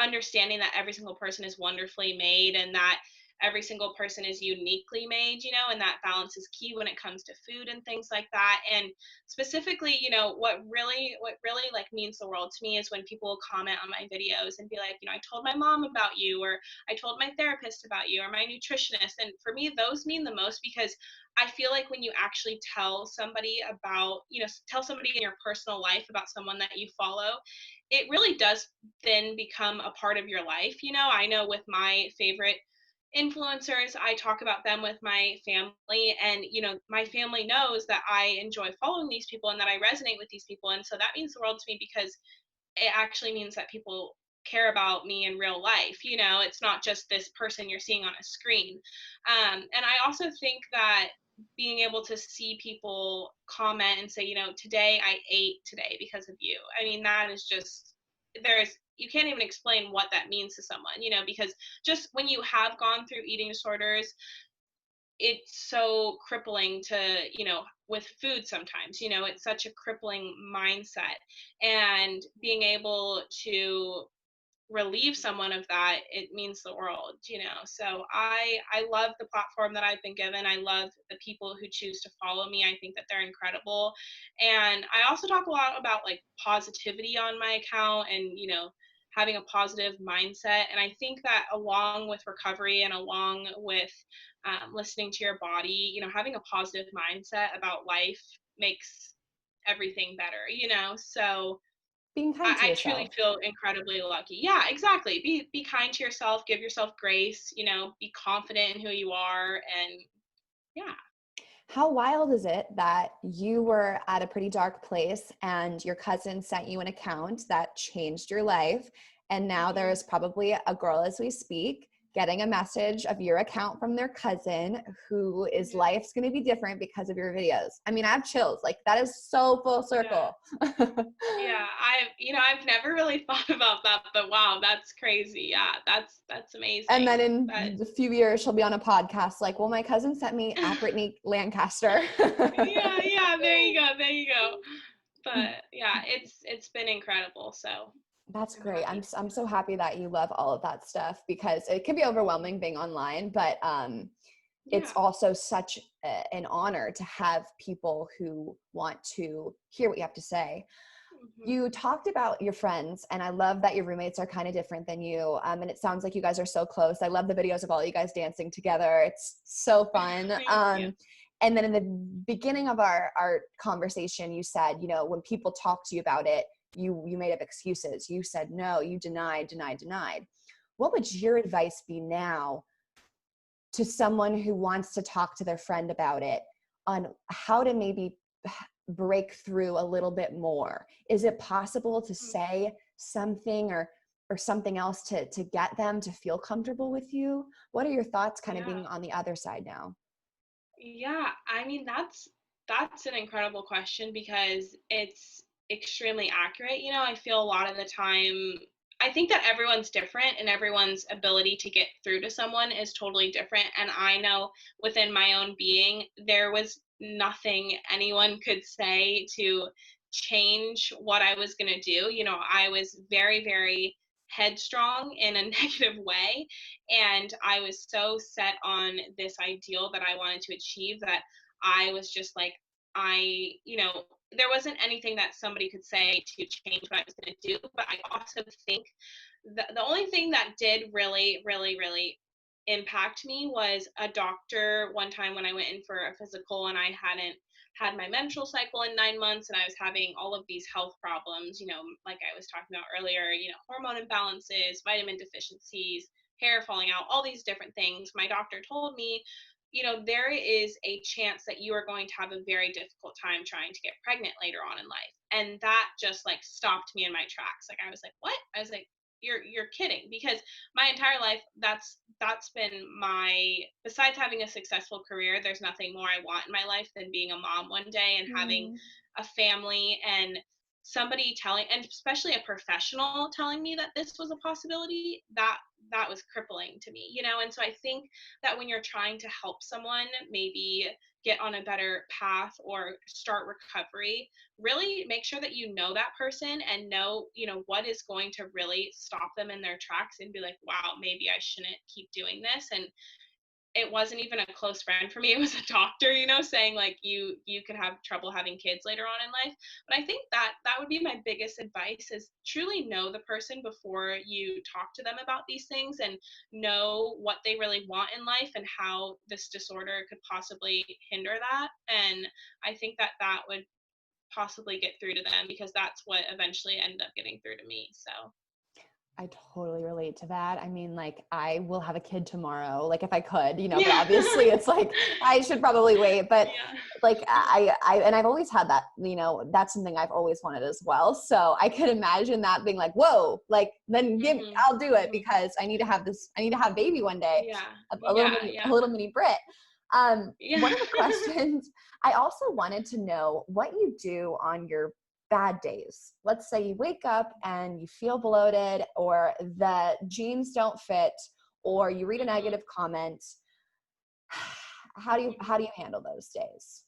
[SPEAKER 2] understanding that every single person is wonderfully made, and that every single person is uniquely made, you know, and that balance is key when it comes to food and things like that. And specifically, you know, what really like means the world to me is when people comment on my videos and be like, you know, I told my mom about you, or I told my therapist about you, or my nutritionist. And for me, those mean the most, because I feel like when you actually tell somebody about, you know, tell somebody in your personal life about someone that you follow, it really does then become a part of your life. You know, I know with my favorite influencers, I talk about them with my family, and, you know, my family knows that I enjoy following these people and that I resonate with these people. And so that means the world to me, because it actually means that people care about me in real life. You know, it's not just this person you're seeing on a screen. And I also think that being able to see people comment and say, you know, today I ate today because of you, I mean, that is just, you can't even explain what that means to someone, you know, because just when you have gone through eating disorders, it's so crippling to, you know, with food sometimes, you know, it's such a crippling mindset. And being able to relieve someone of that, it means the world, you know. So I love the platform that I've been given. I love the people who choose to follow me. I think that they're incredible. And I also talk a lot about like positivity on my account, and, you know, having a positive mindset. And I think that along with recovery, and along with listening to your body, you know, having a positive mindset about life makes everything better, you know. So
[SPEAKER 1] Being kind to
[SPEAKER 2] I truly
[SPEAKER 1] yourself.
[SPEAKER 2] feel incredibly lucky. Yeah, exactly. Be kind to yourself, give yourself grace, you know, be confident in who you are. And yeah.
[SPEAKER 1] How wild is it that you were at a pretty dark place and your cousin sent you an account that changed your life? And now there
[SPEAKER 2] hmm
[SPEAKER 1] is probably a girl as we speak getting a message of your account from their cousin who is
[SPEAKER 2] yeah.
[SPEAKER 1] life's going to be different because of your videos. I mean, I have chills. Like, that is so full
[SPEAKER 2] Yeah.
[SPEAKER 1] circle.
[SPEAKER 2] Yeah, you know, I've never really thought about that, but wow, that's crazy. Yeah, that's
[SPEAKER 1] And then
[SPEAKER 2] amazing. But
[SPEAKER 1] in a few years, she'll be on a podcast like, well, my cousin sent me at Brittani Lancaster.
[SPEAKER 2] yeah, yeah, there you go. There you go. But yeah, it's been incredible. So
[SPEAKER 1] That's
[SPEAKER 2] I'm
[SPEAKER 1] great.
[SPEAKER 2] happy to
[SPEAKER 1] I'm
[SPEAKER 2] do
[SPEAKER 1] so happy that you love all of that stuff, because it can be overwhelming being online, but
[SPEAKER 2] that.
[SPEAKER 1] it's
[SPEAKER 2] Yeah.
[SPEAKER 1] also such an honor to have people who want to hear what you have to say.
[SPEAKER 2] hmm
[SPEAKER 1] You talked about your friends, and I love that your roommates are kind of different than you. And it sounds like you guys are so close. I love the videos of all you guys dancing together. It's so fun.
[SPEAKER 2] Thank you.
[SPEAKER 1] And then in the beginning of our conversation, you said, you know, when people talk to you about it, you made up excuses. You said no, you denied, denied, denied. What would your advice be now to someone who wants to talk to their friend about it, on how to maybe break through a little bit more? Is it possible to say something, or something else to get them to feel comfortable with you? What are your thoughts kind of
[SPEAKER 2] Yeah.
[SPEAKER 1] being on the other side now?
[SPEAKER 2] Yeah, I mean, that's an incredible question, because extremely accurate. You know, I feel a lot of the time, I think that everyone's different and everyone's ability to get through to someone is totally different. And I know within my own being, there was nothing anyone could say to change what I was going to do. You know, I was very, very headstrong in a negative way. And I was so set on this ideal that I wanted to achieve that I was just like, you know, there wasn't anything that somebody could say to change what I was going to do. But I also think the only thing that did really, really, really impact me was a doctor one time when I went in for a physical and I hadn't had my menstrual cycle in 9 months and I was having all of these health problems, you know, like I was talking about earlier, you know, hormone imbalances, vitamin deficiencies, hair falling out, all these different things. My doctor told me, you know, there is a chance that you are going to have a very difficult time trying to get pregnant later on in life. And that just like stopped me in my tracks. Like I was like, what? I was like, you're kidding, because my entire life that's been my, besides having a successful career, there's nothing more I want in my life than being a mom one day and having
[SPEAKER 1] Mm.
[SPEAKER 2] a family, and somebody telling, and especially a professional telling me that this was a possibility, that was crippling to me, you know. And so I think that when you're trying to help someone maybe get on a better path or start recovery, really make sure that you know that person and know, you know, what is going to really stop them in their tracks and be like, wow, maybe I shouldn't keep doing this. And it wasn't even a close friend for me, it was a doctor, you know, saying like you could have trouble having kids later on in life. But I think that would be my biggest advice, is truly know the person before you talk to them about these things, and know what they really want in life and how this disorder could possibly hinder that. And I think that would possibly get through to them, because that's what eventually ended up getting through to me. So
[SPEAKER 1] I totally relate to that. I mean, like, I will have a kid tomorrow, like if I could, you know, but
[SPEAKER 2] yeah.
[SPEAKER 1] obviously it's like, I should probably wait, but
[SPEAKER 2] Yeah.
[SPEAKER 1] like, and I've always had that, you know, that's something I've always wanted as well. So I could imagine that being like, whoa, like then
[SPEAKER 2] Mhm.
[SPEAKER 1] I'll do it
[SPEAKER 2] Mhm.
[SPEAKER 1] because I need to have a baby one day,
[SPEAKER 2] Yeah.
[SPEAKER 1] a
[SPEAKER 2] Yeah, yeah.
[SPEAKER 1] little mini Brit.
[SPEAKER 2] Yeah.
[SPEAKER 1] One of the questions I also wanted to know what you do on your bad days. Let's say you wake up and you feel bloated, or the jeans don't fit, or you read a
[SPEAKER 2] Mhm.
[SPEAKER 1] negative comment. How
[SPEAKER 2] Mhm.
[SPEAKER 1] do you handle those days?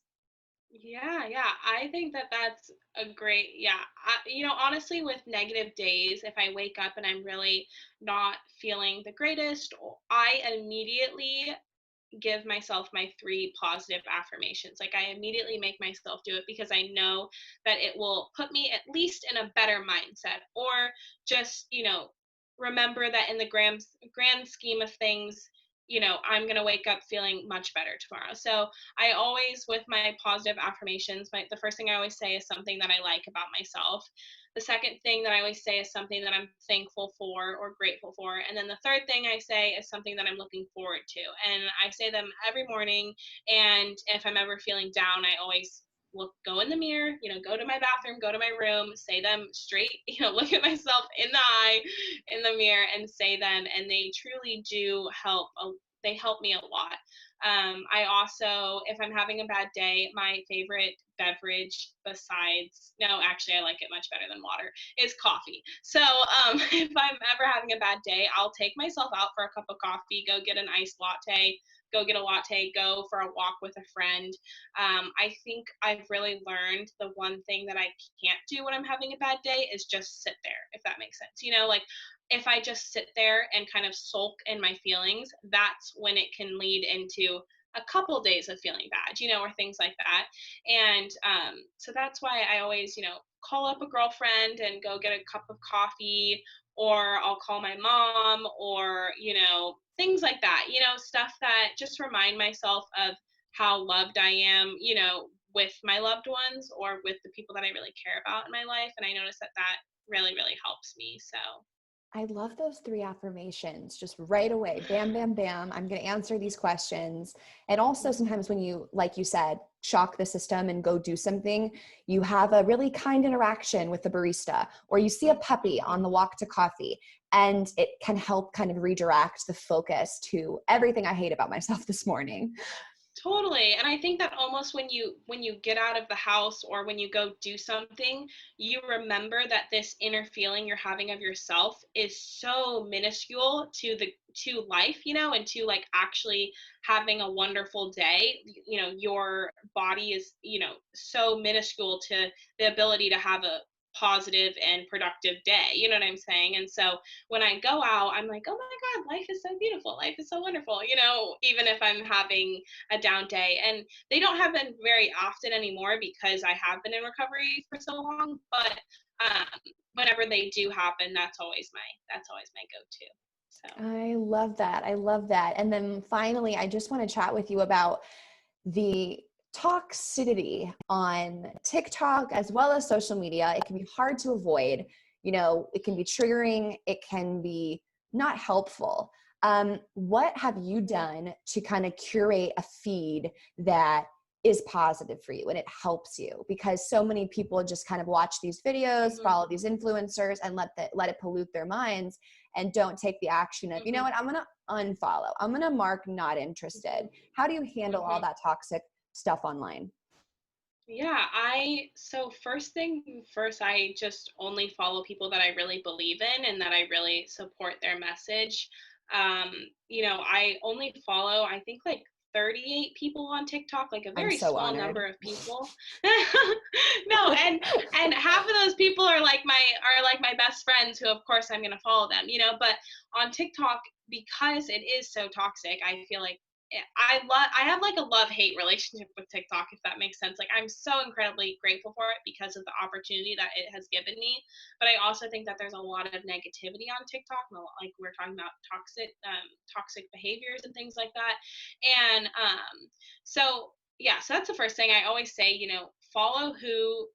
[SPEAKER 2] Yeah, yeah. I think that that's a great, yeah. You know, honestly, with negative days, if I wake up and I'm really not feeling the greatest, I immediately give myself my 3 positive affirmations. Like I immediately make myself do it, because I know that it will put me at least in a better mindset, or just, you know, remember that in the grand scheme of things, you know, I'm going to wake up feeling much better tomorrow. So I always, with my positive affirmations, the first thing I always say is something that I like about myself. The second thing that I always say is something that I'm thankful for or grateful for. And then the third thing I say is something that I'm looking forward to. And I say them every morning. And if I'm ever feeling down, I always go in the mirror, you know, go to my bathroom, go to my room, say them straight, you know, look at myself in the eye in the mirror and say them. And they truly do help. They help me a lot. I also, if I'm having a bad day, my favorite beverage, besides, no, actually, I like it much better than water, is coffee. So if I'm ever having a bad day, I'll take myself out for a cup of coffee, go get an iced latte, go get a latte, go for a walk with a friend. I think I've really learned the one thing that I can't do when I'm having a bad day is just sit there, if that makes sense. You know, like if I just sit there and kind of sulk in my feelings, that's when it can lead into a couple days of feeling bad, you know, or things like that. And so that's why I always, you know, call up a girlfriend and go get a cup of coffee, or I'll call my mom, or, you know, things like that, you know, stuff that just remind myself of how loved I am, you know, with my loved ones or with the people that I really care about in my life. And I notice that really, really helps me. So,
[SPEAKER 1] I love those 3 affirmations just right away. Bam, bam, bam. I'm going to answer these questions. And also
[SPEAKER 2] mhm.
[SPEAKER 1] sometimes when you, like you said, shock the system and go do something, you have a really kind interaction with the barista, or you see a puppy on the walk to coffee, and it can help kind of redirect the focus to everything I hate about myself this morning.
[SPEAKER 2] Totally. And I think that almost when you get out of the house or when you go do something, you remember that this inner feeling you're having of yourself is so minuscule to life, and to like actually having a wonderful day. Your body is, so minuscule to the ability to have a positive and productive day. You know what I'm saying? And so when I go out, I'm like, oh my God, life is so beautiful. Life is so wonderful, even if I'm having a down day. And they don't happen very often anymore because I have been in recovery for so long. But whenever they do happen, that's always my go-to. So
[SPEAKER 1] I love that. I love that. And then finally, I just want to chat with you about the toxicity on TikTok as well as social media. It can be hard to avoid. It can be triggering. It can be not helpful. What have you done to kind of curate a feed that is positive for you and it helps you? Because so many people just kind of watch these videos,
[SPEAKER 2] mhm,
[SPEAKER 1] follow these influencers, and let it pollute their minds and don't take the action of, you know
[SPEAKER 2] mhm,
[SPEAKER 1] what, I'm going to unfollow. I'm going to mark not interested. How do you handle all
[SPEAKER 2] mhm.
[SPEAKER 1] that toxic stuff online?
[SPEAKER 2] Yeah, so first thing first, I just only follow people that I really believe in and that I really support their message. I only follow, I think, like 38 people on TikTok, like a
[SPEAKER 1] I'm
[SPEAKER 2] very
[SPEAKER 1] so
[SPEAKER 2] small
[SPEAKER 1] honored.
[SPEAKER 2] number of people. No, and half of those people are like my best friends who of course I'm gonna follow them, but on TikTok, because it is so toxic, I feel like I have like a love-hate relationship with TikTok, if that makes sense. Like I'm so incredibly grateful for it because of the opportunity that it has given me. But I also think that there's a lot of negativity on TikTok, like we're talking about toxic behaviors and things like that. And so yeah, so that's the first thing I always say. Follow who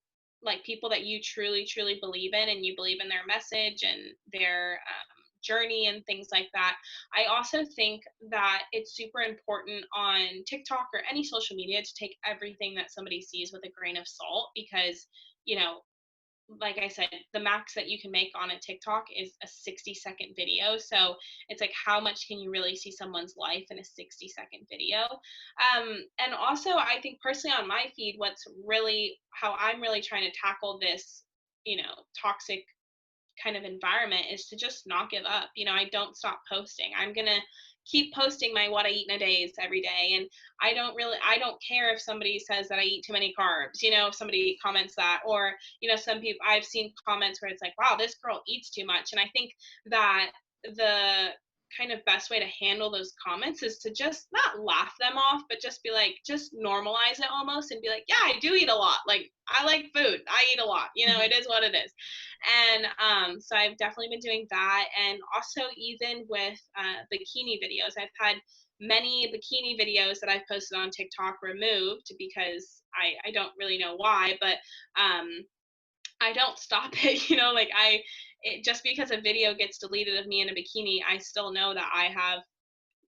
[SPEAKER 2] like people that you truly truly believe in, and you believe in their message and their journey and things like that. I also think that it's super important on TikTok or any social media to take everything that somebody sees with a grain of salt because, you know, like I said, the max that you can make on a TikTok is a 60-second video. So it's like, how much can you really see someone's life in a 60-second video? And also, I think personally on my feed, what's really how I'm really trying to tackle this, toxic kind of environment is to just not give up. I don't stop posting. I'm going to keep posting my what I eat in a days every day. And I don't care if somebody says that I eat too many carbs, if somebody comments that, or, some people I've seen comments where it's like, wow, this girl eats too much. And I think that the kind of best way to handle those comments is to just not laugh them off, but just be like, just normalize it almost and be like, yeah, I do eat a lot. Like, I like food. I eat a lot. It is what it is. And so I've definitely been doing that. And also, even with bikini videos, I've had many bikini videos that I've posted on TikTok removed because I don't really know why, but I don't stop it. Just because a video gets deleted of me in a bikini, I still know that I have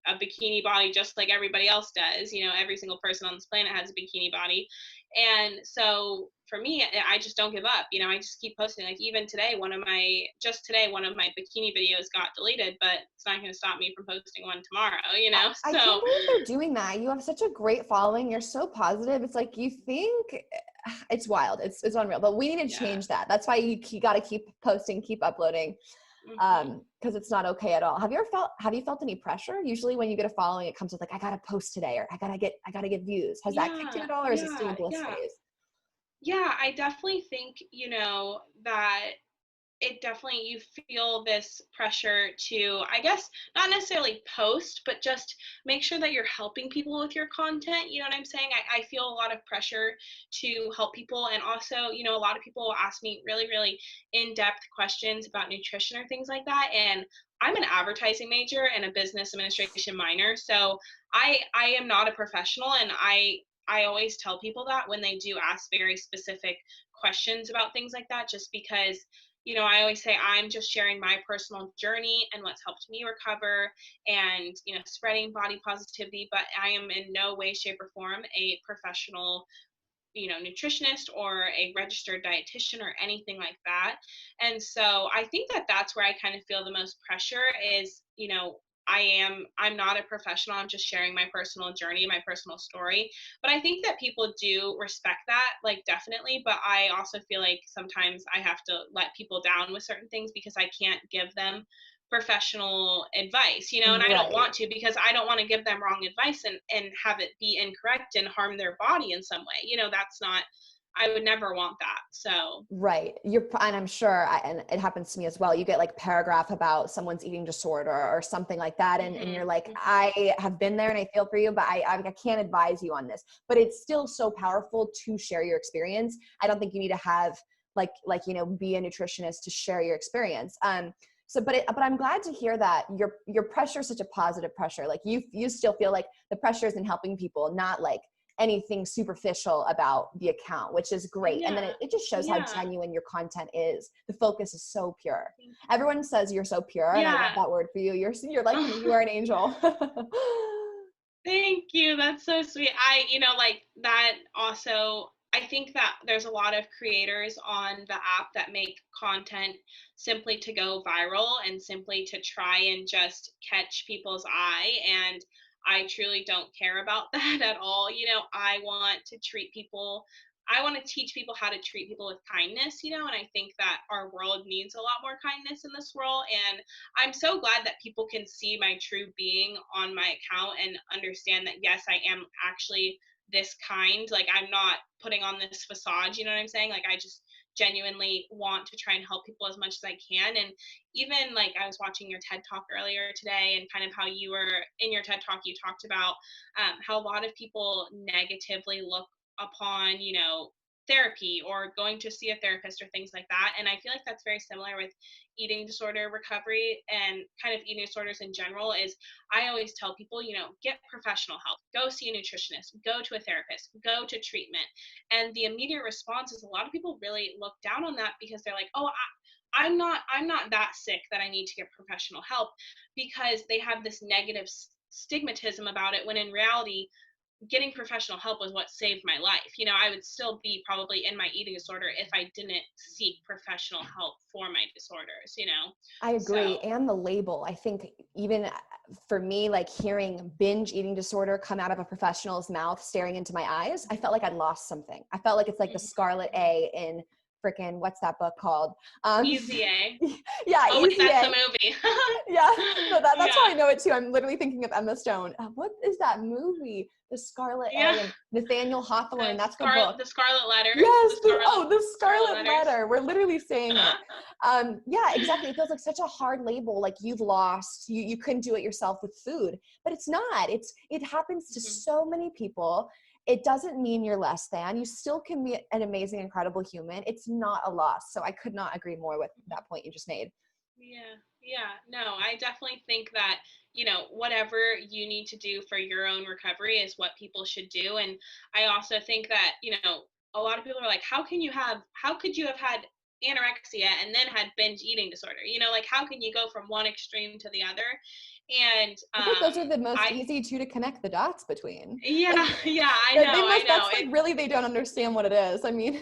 [SPEAKER 2] a bikini body just like everybody else does. Every single person on this planet has a bikini body. And so for me, I just don't give up. I just keep posting. Like even today, one of my bikini videos got deleted, but it's not going to stop me from posting one tomorrow,
[SPEAKER 1] I
[SPEAKER 2] So
[SPEAKER 1] can't believe they're doing that. You have such a great following. You're so positive. It's like you think it's wild. It's unreal. But we need to
[SPEAKER 2] yeah.
[SPEAKER 1] change that. That's why you got to keep posting, keep uploading,
[SPEAKER 2] Hmm.
[SPEAKER 1] because it's not okay at all. Have you felt any pressure? Usually when you get a following, it comes with like, I gotta post today, or I gotta get views. Has that kicked in
[SPEAKER 2] Yeah,
[SPEAKER 1] at all, or is it still a
[SPEAKER 2] yeah,
[SPEAKER 1] bliss
[SPEAKER 2] yeah.
[SPEAKER 1] phase?
[SPEAKER 2] Yeah, I definitely think, that it definitely you feel this pressure to, I guess, not necessarily post, but just make sure that you're helping people with your content. You know what I'm saying? I feel a lot of pressure to help people. And also, a lot of people will ask me really, really in-depth questions about nutrition or things like that. And I'm an advertising major and a business administration minor. So I am not a professional, and I always tell people that when they do ask very specific questions about things like that, just because I always say I'm just sharing my personal journey and what's helped me recover and, spreading body positivity, but I am in no way, shape, or form a professional, nutritionist or a registered dietitian or anything like that. And so I think that that's where I kind of feel the most pressure is, I'm not a professional. I'm just sharing my personal journey, my personal story. But I think that people do respect that, like, definitely. But I also feel like sometimes I have to let people down with certain things because I can't give them professional advice, and I don't
[SPEAKER 1] Right.
[SPEAKER 2] want to, because I don't want to give them wrong advice and have it be incorrect and harm their body in some way. That's not, I would never want that. So,
[SPEAKER 1] Right. And I'm sure, and it happens to me as well. You get like paragraph about someone's eating disorder or something like that. And you're
[SPEAKER 2] mhm,
[SPEAKER 1] like,
[SPEAKER 2] mhm.
[SPEAKER 1] I have been there and I feel for you, but I can't advise you on this, but it's still so powerful to share your experience. I don't think you need to have be a nutritionist to share your experience. But I'm glad to hear that your pressure is such a positive pressure. Like you still feel like the pressure is in helping people, not like anything superficial about the account, which is great. And then
[SPEAKER 2] Yeah.
[SPEAKER 1] it just shows how
[SPEAKER 2] Yeah.
[SPEAKER 1] genuine your content is. The focus is so pure.
[SPEAKER 2] Thank you.
[SPEAKER 1] Everyone says you're so pure, and I love
[SPEAKER 2] Yeah.
[SPEAKER 1] that word for you. You're like me. You are an angel.
[SPEAKER 2] Thank you. That's so sweet. Like that also, I think that there's a lot of creators on the app that make content simply to go viral and simply to try and just catch people's eye. And I truly don't care about that at all. I want to treat people. I want to teach people how to treat people with kindness, and I think that our world needs a lot more kindness in this world. And I'm so glad that people can see my true being on my account and understand that, yes, I am actually this kind. Like, I'm not putting on this facade, you know what I'm saying? Like, I just genuinely want to try and help people as much as I can. And even like, I was watching your TED talk earlier today, and kind of how you were in your TED talk, you talked about how a lot of people negatively look upon, therapy or going to see a therapist or things like that. And I feel like that's very similar with eating disorder recovery and kind of eating disorders in general. Is I always tell people, get professional help, go see a nutritionist, go to a therapist, go to treatment. And the immediate response is a lot of people really look down on that because they're like, oh, I'm not that sick that I need to get professional help, because they have this negative stigmatism about it, when in reality getting professional help was what saved my life. I would still be probably in my eating disorder if I didn't seek professional help for my disorders.
[SPEAKER 1] I agree.
[SPEAKER 2] So,
[SPEAKER 1] And the label, I think even for me, like hearing binge eating disorder come out of a professional's mouth staring into my eyes, I felt like I'd lost something. I felt like it's like the
[SPEAKER 2] mhm,
[SPEAKER 1] scarlet
[SPEAKER 2] mhm.
[SPEAKER 1] A in freaking, what's that book called? Um,
[SPEAKER 2] Easy A.
[SPEAKER 1] yeah,
[SPEAKER 2] Oh, wait,
[SPEAKER 1] Easy
[SPEAKER 2] that's a
[SPEAKER 1] A.
[SPEAKER 2] movie.
[SPEAKER 1] Yeah, no, that's how
[SPEAKER 2] Yeah.
[SPEAKER 1] I know it too. I'm literally thinking of Emma Stone. What is that movie? The Scarlet
[SPEAKER 2] Yeah.
[SPEAKER 1] A, and Nathaniel Hawthorne. That's the book.
[SPEAKER 2] The Scarlet Letters.
[SPEAKER 1] Yes,
[SPEAKER 2] The Scarlet
[SPEAKER 1] the
[SPEAKER 2] Scarlet
[SPEAKER 1] Scarlet
[SPEAKER 2] Letters.
[SPEAKER 1] Letter. We're literally saying it. Yeah, exactly. It feels like such a hard label. Like you've lost. You couldn't do it yourself with food, but it's not. It happens to
[SPEAKER 2] Mhm.
[SPEAKER 1] so many people. It doesn't mean you're less than. You still can be an amazing, incredible human. It's not a loss. So I could not agree more with that point you just made.
[SPEAKER 2] Yeah, yeah. No, I definitely think that, whatever you need to do for your own recovery is what people should do. And I also think that, a lot of people are like, how could you have had anorexia and then had binge eating disorder? Like, how can you go from one extreme to the other? And
[SPEAKER 1] I think those are the most
[SPEAKER 2] I,
[SPEAKER 1] easy two to connect the dots between.
[SPEAKER 2] yeah,
[SPEAKER 1] Like
[SPEAKER 2] yeah, I
[SPEAKER 1] they
[SPEAKER 2] know.
[SPEAKER 1] that's like really they don't understand what it is. I mean,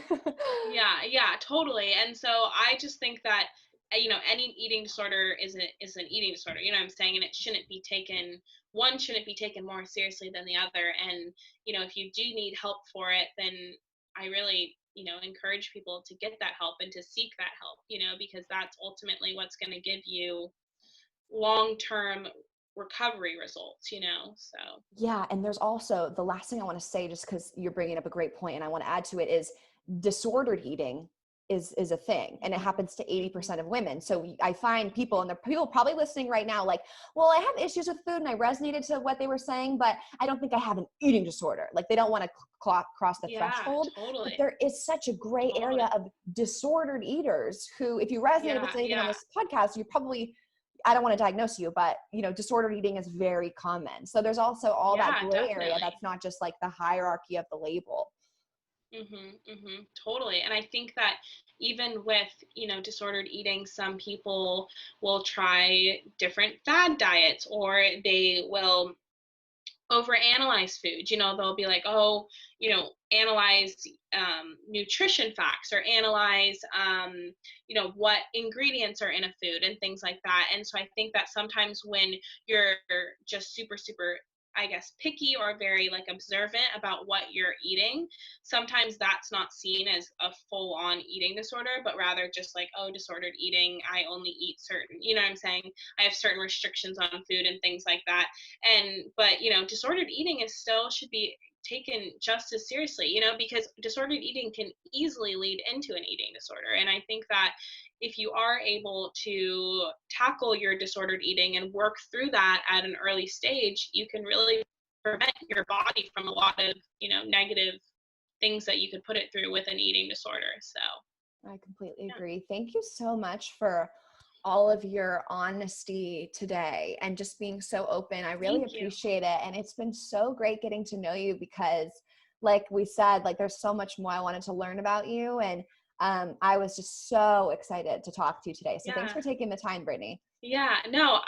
[SPEAKER 2] Yeah, yeah, totally. And so I just think that, any eating disorder is an eating disorder. You know what I'm saying? And it shouldn't be taken one shouldn't be taken more seriously than the other. And if you do need help for it, then I really, encourage people to get that help and to seek that help. Because that's ultimately what's going to give you long-term recovery results. So.
[SPEAKER 1] yeah, and there's also the last thing I want to say, just because you're bringing up a great point, and I want to add to it, is disordered eating is a thing, and it
[SPEAKER 2] Mhm,
[SPEAKER 1] happens to
[SPEAKER 2] mhm,
[SPEAKER 1] 80% of women. So I find people, and there are people probably listening right now, like, well, I have issues with food, and I resonated to what they were saying, but I don't think I have an eating disorder. Like they don't want to cross the
[SPEAKER 2] yeah,
[SPEAKER 1] threshold. But
[SPEAKER 2] totally,
[SPEAKER 1] there is such a gray area
[SPEAKER 2] totally.
[SPEAKER 1] of disordered eaters who, if you resonated with
[SPEAKER 2] Yeah,
[SPEAKER 1] anything on
[SPEAKER 2] yeah.
[SPEAKER 1] this podcast, you probably, I don't want to diagnose you, but disordered eating is very common. So there's also all that
[SPEAKER 2] Yeah,
[SPEAKER 1] gray area that's
[SPEAKER 2] definitely.
[SPEAKER 1] not just like the hierarchy of the label.
[SPEAKER 2] Mhm, mhm, totally. And I think that even with, disordered eating, some people will try different fad diets, or they will overanalyze food. They'll be like, oh, analyze nutrition facts, or analyze what ingredients are in a food and things like that. And so I think that sometimes when you're just super super, I guess, picky or very like observant about what you're eating, sometimes that's not seen as a full on eating disorder, but rather just like, oh, disordered eating, I only eat certain, what I'm saying, I have certain restrictions on food and things like that. But disordered eating is still should be taken just as seriously, because disordered eating can easily lead into an eating disorder. And I think that if you are able to tackle your disordered eating and work through that at an early stage, you can really prevent your body from a lot of, negative things that you could put it through with an eating disorder. So
[SPEAKER 1] I completely agree. Thank you so much for all of your honesty today and just being so open. I really
[SPEAKER 2] thank you.
[SPEAKER 1] appreciate it. And it's been so great getting to know you because, like we said, like there's so much more I wanted to learn about you. And I was just so excited to talk to you today. So thanks
[SPEAKER 2] Yeah.
[SPEAKER 1] for taking the time, Brittany.
[SPEAKER 2] Yeah, no,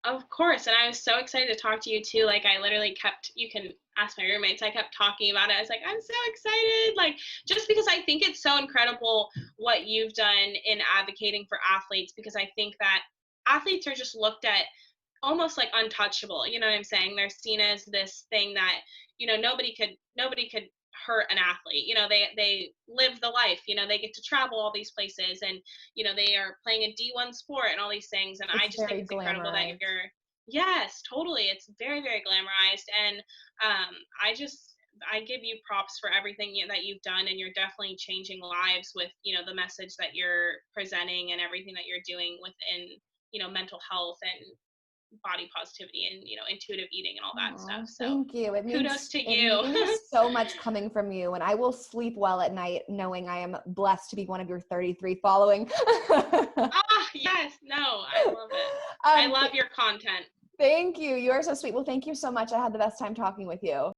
[SPEAKER 2] of course. And I was so excited to talk to you too. Like, I literally you can ask my roommates, I kept talking about it. I was like, I'm so excited. Like, just because I think it's so incredible what you've done in advocating for athletes, because I think that athletes are just looked at almost like untouchable. You know what I'm saying? They're seen as this thing that, nobody could hurt an athlete. They live the life, they get to travel all these places, and they are playing a D1 sport and all these things. And I
[SPEAKER 1] It's
[SPEAKER 2] just think
[SPEAKER 1] very
[SPEAKER 2] it's incredible that
[SPEAKER 1] glamorized.
[SPEAKER 2] yes, totally. It's very, very glamorized. And I give you props for everything that you've done, and you're definitely changing lives with, the message that you're presenting and everything that you're doing within, mental health and body positivity and, intuitive eating and all that stuff.
[SPEAKER 1] Oh,
[SPEAKER 2] So
[SPEAKER 1] thank you.
[SPEAKER 2] kudos to
[SPEAKER 1] It
[SPEAKER 2] you.
[SPEAKER 1] means so much coming from you, and I will sleep well at night knowing I am blessed to be one of your 33 following.
[SPEAKER 2] Yes, no, I love it. I
[SPEAKER 1] um,
[SPEAKER 2] love your content.
[SPEAKER 1] Thank you. You are so sweet. Well, thank you so much. I had the best time talking with you.